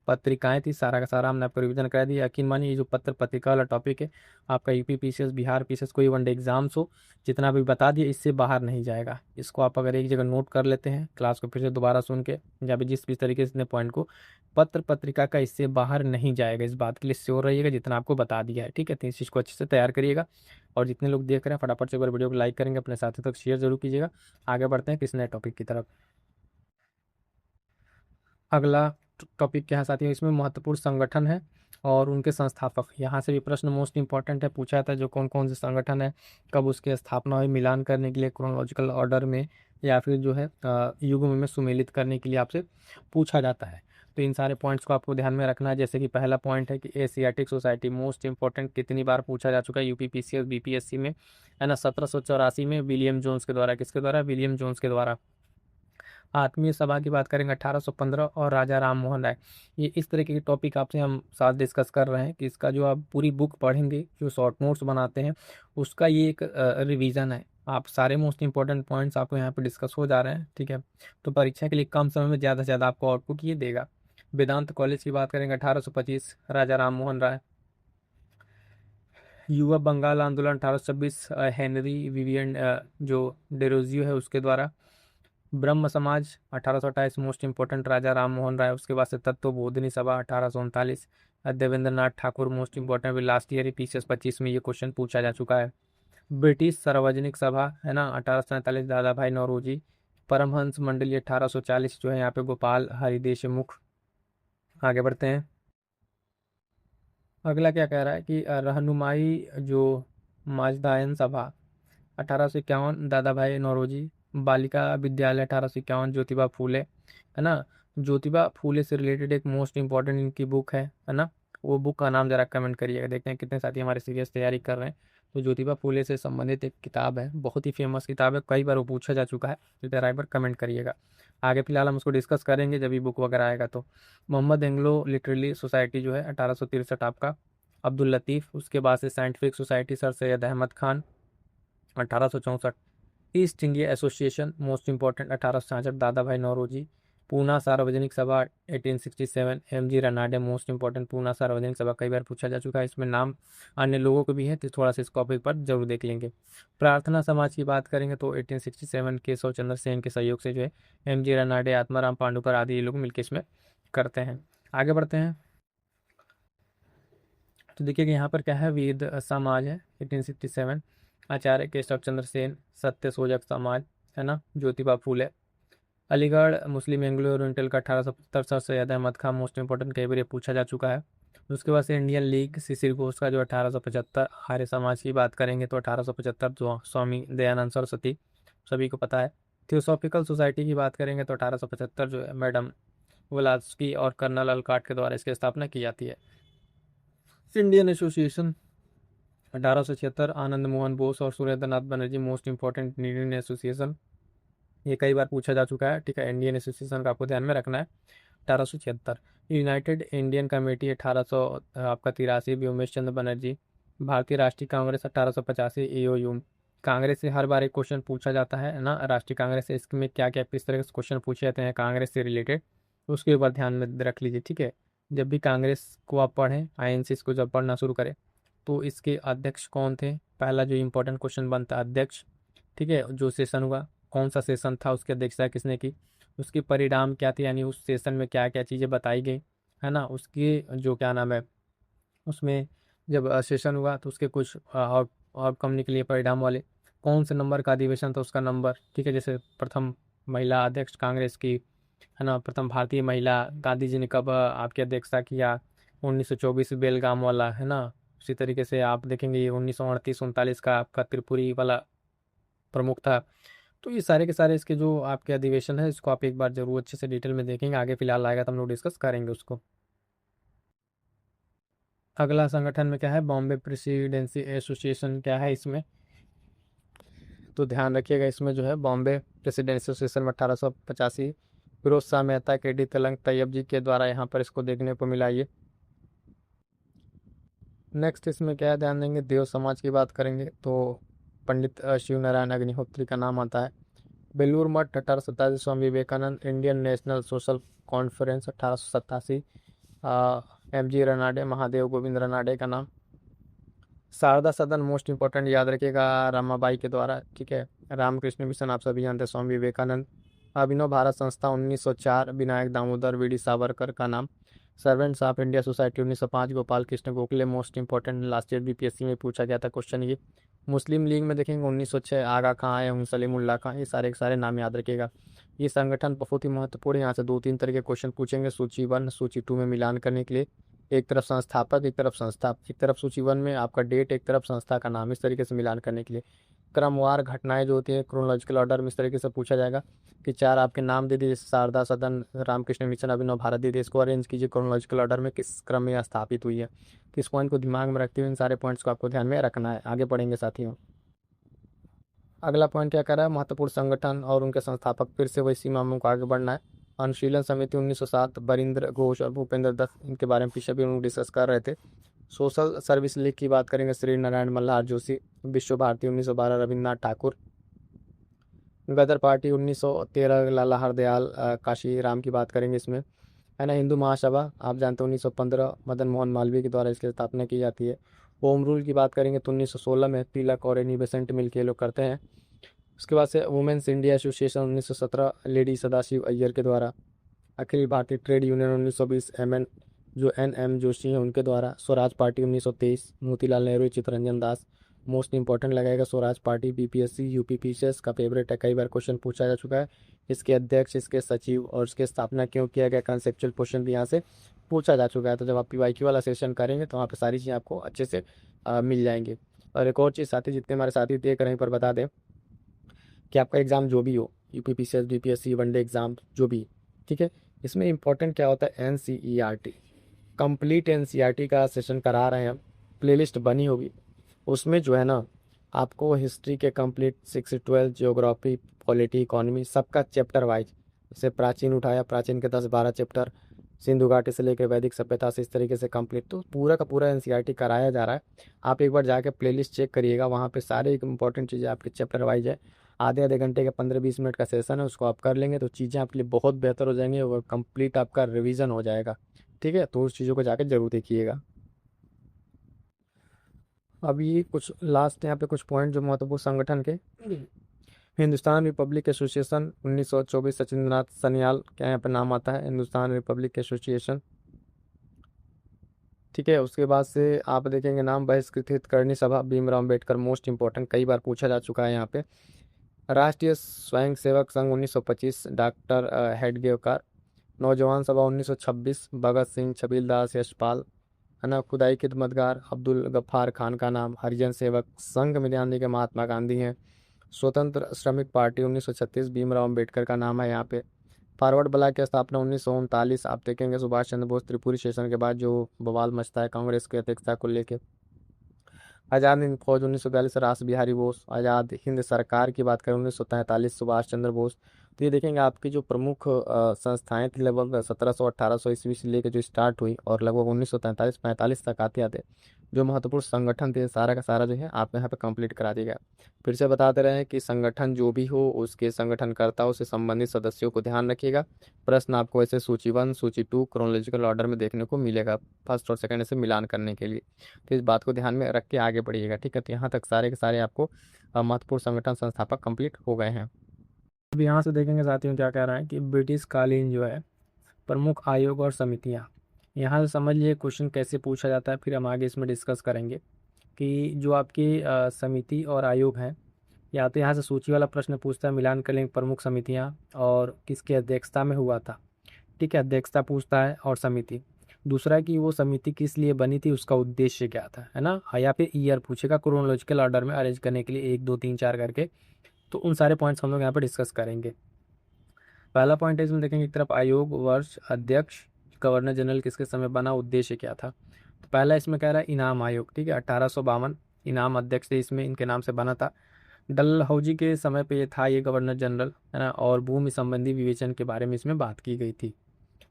पत्रिकाएं थी, सारा का सारा हमने आपको रिवीजन करा दिया। यकीन मानिए ये जो पत्र पत्रिका वाला टॉपिक है आपका यूपी पीसीएस, बिहार पीसीएस, कोई वनडे एग्जाम्स हो, जितना भी बता दिया इससे बाहर नहीं जाएगा। इसको आप अगर एक जगह नोट कर लेते हैं, क्लास को फिर से दोबारा सुन के, या फिर जिस भी तरीके से इतने पॉइंट को, पत्र पत्रिका का इससे बाहर नहीं जाएगा, इस बात के लिए श्योर रहिएगा, जितना आपको बता दिया है, ठीक है। तो इस चीज़ को अच्छे से तैयार करिएगा। और जितने लोग देख रहे हैं फटाफट से एक बार वीडियो को लाइक करेंगे, अपने साथियों तक शेयर जरूर कीजिएगा। आगे बढ़ते हैं किस नए टॉपिक की तरफ। अगला टॉपिक क्या है साथियों, इसमें महत्वपूर्ण संगठन है और उनके संस्थापक। यहाँ से भी प्रश्न मोस्ट इंपॉर्टेंट है, पूछा था जो कौन कौन से संगठन है, कब उसकी स्थापना हुई, मिलान करने के लिए क्रोनोलॉजिकल ऑर्डर में, या फिर जो है युग्म में सुमेलित करने के लिए आपसे पूछा जाता है। तो इन सारे पॉइंट्स को आपको ध्यान में रखना है। जैसे कि पहला पॉइंट है कि एशियाटिक सोसाइटी, मोस्ट इंपॉर्टेंट, कितनी बार पूछा जा चुका है यूपी पीसीएस बीपीएससी में, है ना, 1784 में विलियम जोन्स के द्वारा, किसके द्वारा, विलियम जोन्स के द्वारा। आत्मीय सभा की बात करेंगे 1815, और राजा राम मोहन राय। ये इस तरीके के टॉपिक आपसे हम साथ डिस्कस कर रहे हैं कि इसका जो आप पूरी बुक पढ़ेंगे, जो शॉर्ट नोट्स बनाते हैं, उसका ये एक रिवीजन है। आप सारे मोस्ट इंपॉर्टेंट पॉइंट्स आपको यहाँ पे डिस्कस हो जा रहे हैं, ठीक है। तो परीक्षा के लिए कम समय में ज़्यादा से ज़्यादा आपको आउटपुट ये देगा। वेदांत कॉलेज की बात करेंगे 1825, राजा राम मोहन राय। युवा बंगाल आंदोलन 1826, हेनरी विवियन जो डेरोजियो है उसके द्वारा। Brahmo Samaj 1828, most important, Raja Ram Mohan Roy. उसके बाद से Tattva Bodhini Sabha 1839, Devendra Nath Thakur, most important, last year ही पीसीएस 25 में ये क्वेश्चन पूछा जा चुका है। ब्रिटिश सार्वजनिक सभा, है ना, 1847, दादा भाई नौरोजी। परमहंस मंडली 1840, जो है यहाँ पे गोपाल हरिदेशमुख। आगे बढ़ते हैं। अगला क्या कह रहा है कि रहनुमाई जो माझदायन सभा 1851, दादा भाई नौरोजी। बालिका विद्यालय 1851, ज्योतिबा फूले, है ना। ज्योतिबा फूले से रिलेटेड एक मोस्ट इंपॉर्टेंट इनकी बुक है ना। वो बुक का नाम जरा कमेंट करिएगा, देखते हैं कितने साथी हमारे सीरियस तैयारी कर रहे हैं। तो ज्योतिबा फूले से संबंधित एक किताब है, बहुत ही फेमस किताब है, कई बार वो पूछा जा चुका है, तो जरा एक बार कमेंट करिएगा। आगे फिलहाल हम उसको डिस्कस करेंगे जब भी बुक वगैरह आएगा तो। मोहम्मद एंग्लो लिटरेरी सोसाइटी जो है 1863 आपका, अब्दुल लतीफ़। उसके बाद से scientific society sir Syed Ahmad Khan 1864। East India association, most important, 1866, Dadabhai Naoroji. Poona Sarvajanik Sabha 1867, M G Ranade, most important, Poona Sarvajanik Sabha, कई बार पूछा जा चुका है, इसमें नाम अन्य लोगों को भी है, तो थोड़ा सा इस टॉपिक पर जरूर देख लेंगे। प्रार्थना समाज की बात करेंगे तो 1867 केशव चंद्र सेन के सहयोग से जो है एम जी रनाडे, आत्माराम पांडुकर आदि ये लोग मिलकर इसमें करते हैं। आगे बढ़ते हैं। तो देखिए कि यहाँ पर क्या है, वेद समाज है 1867, आचार्य केशव चंद्र सेन, सत्य सोजक समाज, है ना, Jyotiba Phule. Aligarh Muslim Anglo Oriental का 1875, sir Syed Ahmad Khan, most important, कई बार ये पूछा जा चुका है। उसके बाद से इंडियन लीग शिशिर घोष का जो 1875। आर्य समाज की बात करेंगे तो 1875, जो स्वामी दयानंद सरस्वती, सभी को पता है। थियोसॉफिकल सोसाइटी की बात करेंगे तो 1875, जो है मैडम वलास्की और कर्नल अलकाट के द्वारा इसकी स्थापना की जाती है। इंडियन एसोसिएशन 1876, आनंद मोहन बोस और Surendranath Banerjee, most important, Indian association, ये कई बार पूछा जा चुका है, ठीक है। इंडियन एसोसिएशन का आपको ध्यान में रखना है। 1876, यूनाइटेड इंडियन कमेटी 1800 आपका 83, व्योमेश चंद्र बनर्जी। भारतीय राष्ट्रीय कांग्रेस 1885, एओयू। कांग्रेस से हर बार एक क्वेश्चन पूछा जाता है ना, राष्ट्रीय कांग्रेस से, इसमें क्या क्या किस तरह के क्वेश्चन पूछे जाते हैं कांग्रेस से रिलेटेड, उसके ऊपर ध्यान में रख लीजिए, ठीक है। जब भी कांग्रेस को आप पढ़ें, आईएनसी को जब पढ़ना शुरू करें, तो इसके अध्यक्ष कौन थे, पहला जो इंपॉर्टेंट क्वेश्चन बनता है अध्यक्ष, ठीक है। जो सेशन हुआ, कौन सा सेशन था, उसकी अध्यक्षता किसने की, उसके परिणाम क्या थे, यानी उस सेशन में क्या क्या चीज़ें बताई गई, है ना, उसकी जो क्या नाम है, उसमें जब सेशन हुआ तो उसके कुछ आउटकम निकले परिणाम वाले, कौन से नंबर का अधिवेशन था उसका नंबर, ठीक है। जैसे प्रथम महिला अध्यक्ष कांग्रेस की, है ना, प्रथम भारतीय महिला, गांधी जी ने कब आपकी अध्यक्षता किया, 1924 बेलगाम वाला, है ना। उसी तरीके से आप देखेंगे ये 1938 39 का आपका त्रिपुरी वाला प्रमुख था। तो ये सारे के सारे इसके जो आपके अधिवेशन है, इसको आप एक बार जरूर अच्छे से डिटेल में देखेंगे, आगे फिलहाल आएगा तो हम लोग डिस्कस करेंगे उसको। अगला संगठन में क्या है, बॉम्बे प्रेसिडेंसी एसोसिएशन, क्या है इसमें, तो ध्यान रखिएगा इसमें जो है बॉम्बे प्रेसिडेंट एसोसिएशन में 1885 फिरोज शाह मेहता, के डी तेलंग, तैयब जी के द्वारा यहाँ पर इसको देखने को मिला ये। नेक्स्ट इसमें क्या है, ध्यान देंगे देव समाज की बात करेंगे तो पंडित शिव नारायण अग्निहोत्री का नाम आता है। Belur Math 1887, Swami Vivekananda, Indian national social conference 1887, M G Ranade, Mahadev Govind Ranade का नाम। शारदा सदन मोस्ट इंपॉर्टेंट याद रखिएगा, रामाबाई के द्वारा, ठीक है। रामकृष्ण मिशन आप सभी जानते हैं, स्वामी विवेकानंद। अभिनव भारत संस्था 1904, विनायक दामोदर वीडी सावरकर का नाम। Servants of India society 1905, Gopal Krishna Gokhale, most important, last year BPSC में पूछा गया था क्वेश्चन ये। मुस्लिम लीग में देखेंगे 1906, आगा खां आए हैं, सलीमुल्लाह खां, ये सारे के सारे नाम याद रखिएगा। ये संगठन बहुत ही महत्वपूर्ण है, यहाँ से 2-3 तरह के क्वेश्चन पूछेंगे सूची 1 सूची 2 में मिलान करने के लिए। एक तरफ संस्थापक, एक तरफ संस्था, एक तरफ सूची 1 में आपका डेट, एक तरफ संस्था का नाम, इस तरीके से मिलान करने के लिए। क्रमवार घटनाएं जो होती है क्रोनोलॉजिकल ऑर्डर में इस तरीके से पूछा जाएगा कि 4 आपके नाम दे दिए, जैसे शारदा सदन, रामकृष्ण मिशन, अभिनव भारत दे दिए, इसको अरेंज कीजिए क्रोनोलॉजिकल ऑर्डर में किस क्रम में स्थापित हुई है। किस पॉइंट को दिमाग में रखते हुए इन सारे पॉइंट्स को आपको ध्यान में रखना है। आगे पढ़ेंगे साथियों। अगला पॉइंट क्या कर रहा है, महत्वपूर्ण संगठन और उनके संस्थापक, फिर से वही सीमाओं को आगे बढ़ना है। अनुशीलन समिति 1907, बरिंद्र घोष और भूपेंद्र दत्त, इनके बारे में पीछे भी हम डिस्कस कर रहे थे। सोशल सर्विस लीग की बात करेंगे, श्री नारायण मल्हार जोशी। विश्व भारती 1912, रविन्द्रनाथ ठाकुर। गदर पार्टी 1913, लाला हरदयाल काशी राम की बात करेंगे इसमें, है ना। हिंदू महासभा आप जानते हैं 1915, मदन मोहन मालवीय के द्वारा इसकी स्थापना की जाती है। होम रूल की बात करेंगे तो 1916 में तिलक और एनी बेसेंट मिल के लोग करते हैं। उसके बाद से women's India association 1917, lady Sadashiv Iyer के द्वारा। Akhil Bharatiya trade union 1920, N M Joshi हैं उनके द्वारा। Swaraj party 1923, Motilal Nehru, Chittaranjan Das. Most important लगेगा Swaraj party, BPSC UP PCS का फेवरेट है, कई बार क्वेश्चन पूछा जा चुका है। इसके अध्यक्ष, इसके सचिव और इसके स्थापना क्यों किया गया, कंसेप्चुअल क्वेश्चन भी यहाँ से पूछा जा चुका है। तो जब आप पीवाईक्यू वाला सेशन करेंगे तो वहाँ पे सारी चीज़ें आपको अच्छे से मिल जाएंगी। और एक और चीज़ साथी, जितने हमारे साथी देख रहे हैं पर बता दें कि आपका एग्ज़ाम जो भी हो, UP PCS, BPSC, one day exam जो भी, ठीक है, इसमें इंपॉर्टेंट क्या होता है, एनसीईआरटी, कंप्लीट एनसीईआरटी का सेशन करा रहे हैं हम, प्लेलिस्ट बनी होगी उसमें जो है ना आपको हिस्ट्री के कंप्लीट 6 से 12, जियोग्राफी, पॉलिटी, इकोनॉमी, सबका चैप्टर वाइज, जैसे प्राचीन उठाया, प्राचीन के 10-12 चैप्टर, सिंधु घाटी से लेकर वैदिक सभ्यता से, इस तरीके से कंप्लीट, तो पूरा का पूरा एनसीईआरटी कराया जा रहा है। आप एक बार जाके प्लेलिस्ट चेक करिएगा, वहाँ पे सारे इंपॉर्टेंट चीज़ें आपके चैप्टर वाइज है। आधे घंटे का 15-20 मिनट का सेशन है, उसको आप कर लेंगे तो चीज़ें आपके लिए बहुत बेहतर हो जाएंगी और कंप्लीट आपका रिवीजन हो जाएगा, ठीक है। तो उस चीज़ों को जाकर जरूर देखिएगा। अब ये कुछ लास्ट यहाँ पे कुछ पॉइंट जो महत्वपूर्ण संगठन के, हिंदुस्तान रिपब्लिक एसोसिएशन 1924, सचिंद्रनाथ सन्याल क्या यहाँ पे नाम आता है, हिंदुस्तान रिपब्लिक एसोसिएशन, ठीक है। उसके बाद से आप देखेंगे नाम, बहिष्कृत हितकर्णी सभा, भीमराव अम्बेडकर, मोस्ट इंपॉर्टेंट, कई बार पूछा जा चुका है यहाँ पे। राष्ट्रीय स्वयं सेवक संघ 1925, डॉक्टर हेडगेवकार। नौजवान सभा 1926, भगत सिंह, छबीलदास, यशपाल, है ना। खुदाई खिदमतगार, अब्दुल गफ्फार खान का नाम। हरिजन सेवक संघ में ध्यान देंगे, महात्मा गांधी हैं। स्वतंत्र श्रमिक पार्टी 1936, भीमराव अम्बेडकर का नाम है यहाँ पे। फॉरवर्ड ब्लॉक की स्थापना 1939, आप देखेंगे सुभाष चंद्र बोस, त्रिपुरी सेशन के बाद जो बवाल मचता है कांग्रेस की अध्यक्षता को लेकर। आज़ाद हिंद फौज 1942, रास बिहारी बोस। आज़ाद हिंद सरकार की बात करें 1943, सुभाष चंद्र बोस। तो ये देखेंगे आपकी जो प्रमुख संस्थाएं थी लगभग 1700-1800 ईस्वी से लेकर जो स्टार्ट हुई और लगभग 1943-45 तक आते आते जो महत्वपूर्ण संगठन थे सारा का सारा जो है आप यहाँ पे कंप्लीट करा दिया गया। फिर से बताते रहे कि संगठन जो भी हो उसके संगठनकर्ताओं से संबंधित सदस्यों को ध्यान रखिएगा। प्रश्न आपको ऐसे सूची 1 सूची 2 क्रोनोलॉजिकल ऑर्डर में देखने को मिलेगा, फर्स्ट और सेकंड से मिलान करने के लिए। तो इस बात को ध्यान में रख के आगे बढ़िएगा, ठीक है। तो यहाँ तक सारे के सारे आपको महत्वपूर्ण संगठन संस्थापक कंप्लीट हो गए हैं। अब यहाँ से देखेंगे साथियों क्या कह रहा है कि ब्रिटिश कालीन जो है प्रमुख आयोग और समितियाँ, यहाँ से समझ लिए क्वेश्चन कैसे पूछा जाता है, फिर हम आगे इसमें डिस्कस करेंगे कि जो आपकी समिति और आयोग हैं, या तो यहाँ से सूची वाला प्रश्न पूछता है, मिलान कर लेंगे प्रमुख समितियाँ और किसकी अध्यक्षता में हुआ था, ठीक है, अध्यक्षता पूछता है और समिति। दूसरा कि वो समिति किस लिए बनी थी, उसका उद्देश्य क्या था, है ना। या फिर ईयर पूछेगा क्रोनोलॉजिकल ऑर्डर में अरेंज करने के लिए 1 2 3 4 करके। तो उन सारे पॉइंट्स हम लोग यहाँ पर डिस्कस करेंगे। पहला पॉइंट है इसमें देखेंगे एक तरफ आयोग, वर्ष, अध्यक्ष, गवर्नर जनरल किसके समय बना, उद्देश्य क्या था। तो पहला इसमें कह रहा है इनाम आयोग, ठीक है, 1852 इनाम अध्यक्ष थे इसमें, इनके नाम से बना था। डलहौजी के समय पे ये था, ये गवर्नर जनरल है ना, और भूमि संबंधी विवेचन के बारे में इसमें बात की गई थी।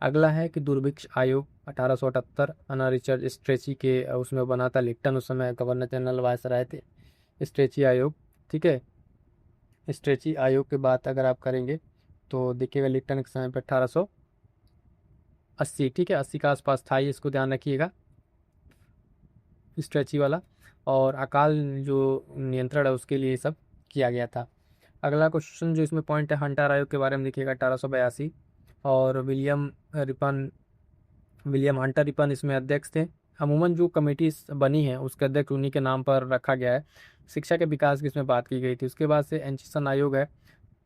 अगला है कि दुर्भिक्ष आयोग 1878 है ना, रिचर्ड स्ट्रेची के उसमें बना था। लिप्टन उस समय गवर्नर जनरल वायसराय थे। स्ट्रेची आयोग, ठीक है। स्ट्रेची आयोग की बात अगर आप करेंगे तो देखिएगा लिप्टन के समय पे 1880, ठीक है, 80 के आसपास था ये, इसको ध्यान रखिएगा, स्ट्रेची वाला। और अकाल जो नियंत्रण है उसके लिए ये सब किया गया था। अगला क्वेश्चन जो इसमें पॉइंट है, हंटर आयोग के बारे में देखिएगा, 1882। और विलियम हंटर रिपन इसमें अध्यक्ष थे। अमूमन जो कमेटी बनी है उसके अध्यक्ष उन्हीं के नाम पर रखा गया है। शिक्षा के विकास की इसमें बात की गई थी। उसके बाद से एंचिसन आयोग है,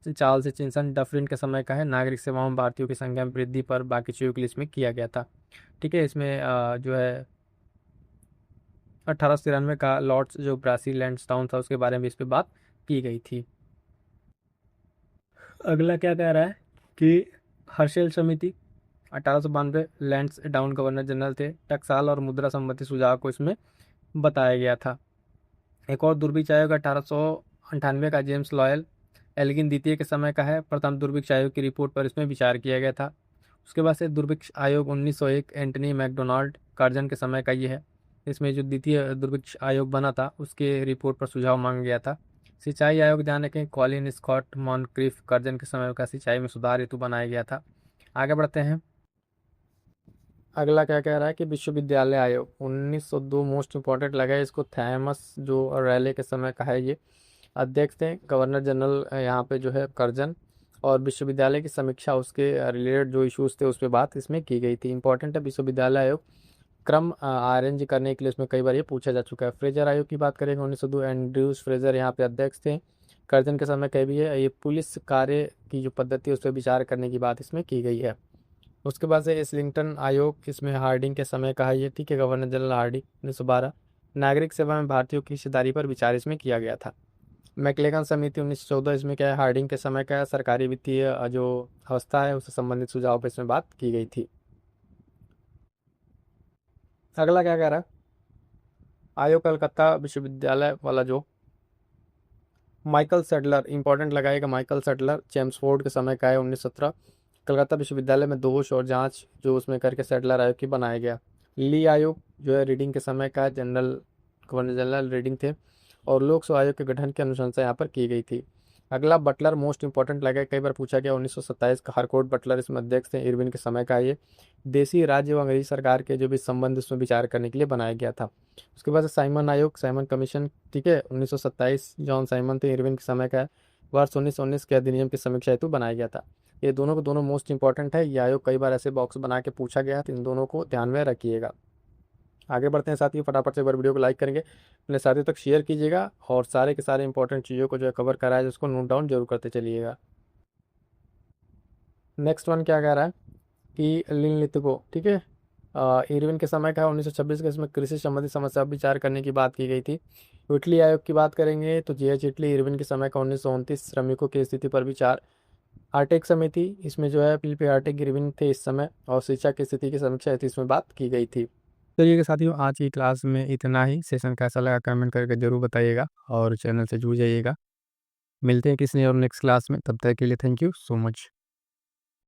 चार्ल्स एचिंसन डफरिन के समय का है। नागरिक सेवाओं में भारतीयों की संख्या में वृद्धि पर बाकी चीज़ों के लिए इसमें किया गया था। ठीक है, इसमें जो है 1893 का लॉर्ड्स जो ब्रासी लैंड्सडाउन था उसके बारे में इस पर बात की गई थी। अगला क्या कह रहा है कि हर्षेल समिति 1892 लैंड्स डाउन गवर्नर जनरल थे। टकसाल और मुद्रा संबंधी सुझाव को इसमें बताया गया था। एक और दुर्भिक्ष आयोग 1898 का जेम्स लॉयल एल्गिन द्वितीय के समय का है। प्रथम दुर्भिक्ष आयोग की रिपोर्ट पर इसमें विचार किया गया था। उसके बाद से दुर्भिक्ष आयोग 1901 एंटनी मैकडोनाल्ड कार्जन के समय का ये है। इसमें जो द्वितीय दुर्भिक्ष आयोग बना था उसके रिपोर्ट पर सुझाव मांगा गया था। सिंचाई आयोग ध्यान रखें, कॉलिन स्कॉट मॉनक्रिफ कर्जन के समय का सिंचाई में सुधार हेतु बनाया गया था। आगे बढ़ते हैं। अगला क्या कह रहा है कि विश्वविद्यालय आयोग 1902 मोस्ट इंपॉर्टेंट लगा है इसको। थॉमस जो रैले के समय का है ये, अध्यक्ष थे। गवर्नर जनरल यहाँ पे जो है कर्जन। और विश्वविद्यालय की समीक्षा उसके रिलेटेड जो इश्यूज थे उस पर बात इसमें की गई थी। इंपॉर्टेंट है विश्वविद्यालय आयोग, क्रम अरेंज करने के लिए उसमें कई बार ये पूछा जा चुका है। फ्रेजर आयोग की बात करेंगे 1902, एंड्रयूज फ्रेजर यहाँ पे अध्यक्ष थे। कर्जन के समय कह भी है। ये पुलिस कार्य की जो पद्धति है उस पर विचार करने की बात इसमें की गई है। उसके बाद से इस्लिंगटन आयोग, इसमें हार्डिंग के समय का है ये, ठीक है, गवर्नर जनरल हार्डिंग 1912। नागरिक सेवा में भारतीयों की हिस्सेदारी पर विचार इसमें किया गया था। मैकलेगन समिति 1914, इसमें क्या है, हार्डिंग के समय का है, सरकारी वित्तीय जो अवस्था है उससे संबंधित सुझाव पर इसमें बात की गई थी। अगला क्या कह रहा है, आयोग कलकत्ता विश्वविद्यालय वाला जो माइकल सेडलर, इंपॉर्टेंट लगाएगा, माइकल सेडलर चेम्सफोर्ड के समय का है 1917। कलकत्ता विश्वविद्यालय में दोष और जांच जो उसमें करके सेडलर आयोग की बनाया गया। ली आयोग जो है रीडिंग के समय का है, जनरल गवर्नर जनरल रीडिंग थे। और लोक सेवा आयोग के गठन की अनुशंसा यहाँ पर की गई थी। अगला बटलर, मोस्ट इंपॉर्टेंट लगा, कई बार पूछा गया, 1927 का हारकोर्ट बटलर इसमें अध्यक्ष थे। इरविन के समय का ये, देसी राज्य व अंग्रेजी सरकार के जो भी संबंध उसमें विचार करने के लिए बनाया गया था। उसके बाद साइमन आयोग, साइमन कमीशन, ठीक है, 1927 जॉन साइमन थे, इरविन के समय का है। वर्ष 1919 के अधिनियम की समीक्षा हेतु बनाया गया था। ये दोनों को दोनों मोस्ट इंपॉर्टेंट है। ये आयोग कई बार ऐसे बॉक्स बना के पूछा गया है, तो इन दोनों को ध्यान में रखिएगा। आगे बढ़ते हैं साथियों, फटाफट से एक बार वीडियो को लाइक करेंगे, अपने साथियों तक शेयर कीजिएगा और सारे के सारे इंपॉर्टेंट चीज़ों को जो है कवर कराया है उसको नोट डाउन जरूर करते चलिएगा। नेक्स्ट वन क्या कह रहा है कि लिनलिथगो, ठीक है, इरविन के समय का है 1926 का। इसमें कृषि संबंधी समस्या पर विचार करने की बात की गई थी। इटली आयोग की बात करेंगे तो जीएच इटली, इरविन के समय का 1929, श्रमिकों की स्थिति पर विचार। आर्टेक समिति, इसमें जो है फिलिप आर्टेक इरविन थे इस समय, और शिक्षा की स्थिति की समीक्षा हेतु इसमें बात की गई थी। चलिए साथियों, आज की क्लास में इतना ही। सेशन कैसा लगा कमेंट करके जरूर बताइएगा और चैनल से जुड़ जाइएगा। मिलते हैं किसी और नेक्स्ट क्लास में, तब तक के लिए थैंक यू सो मच।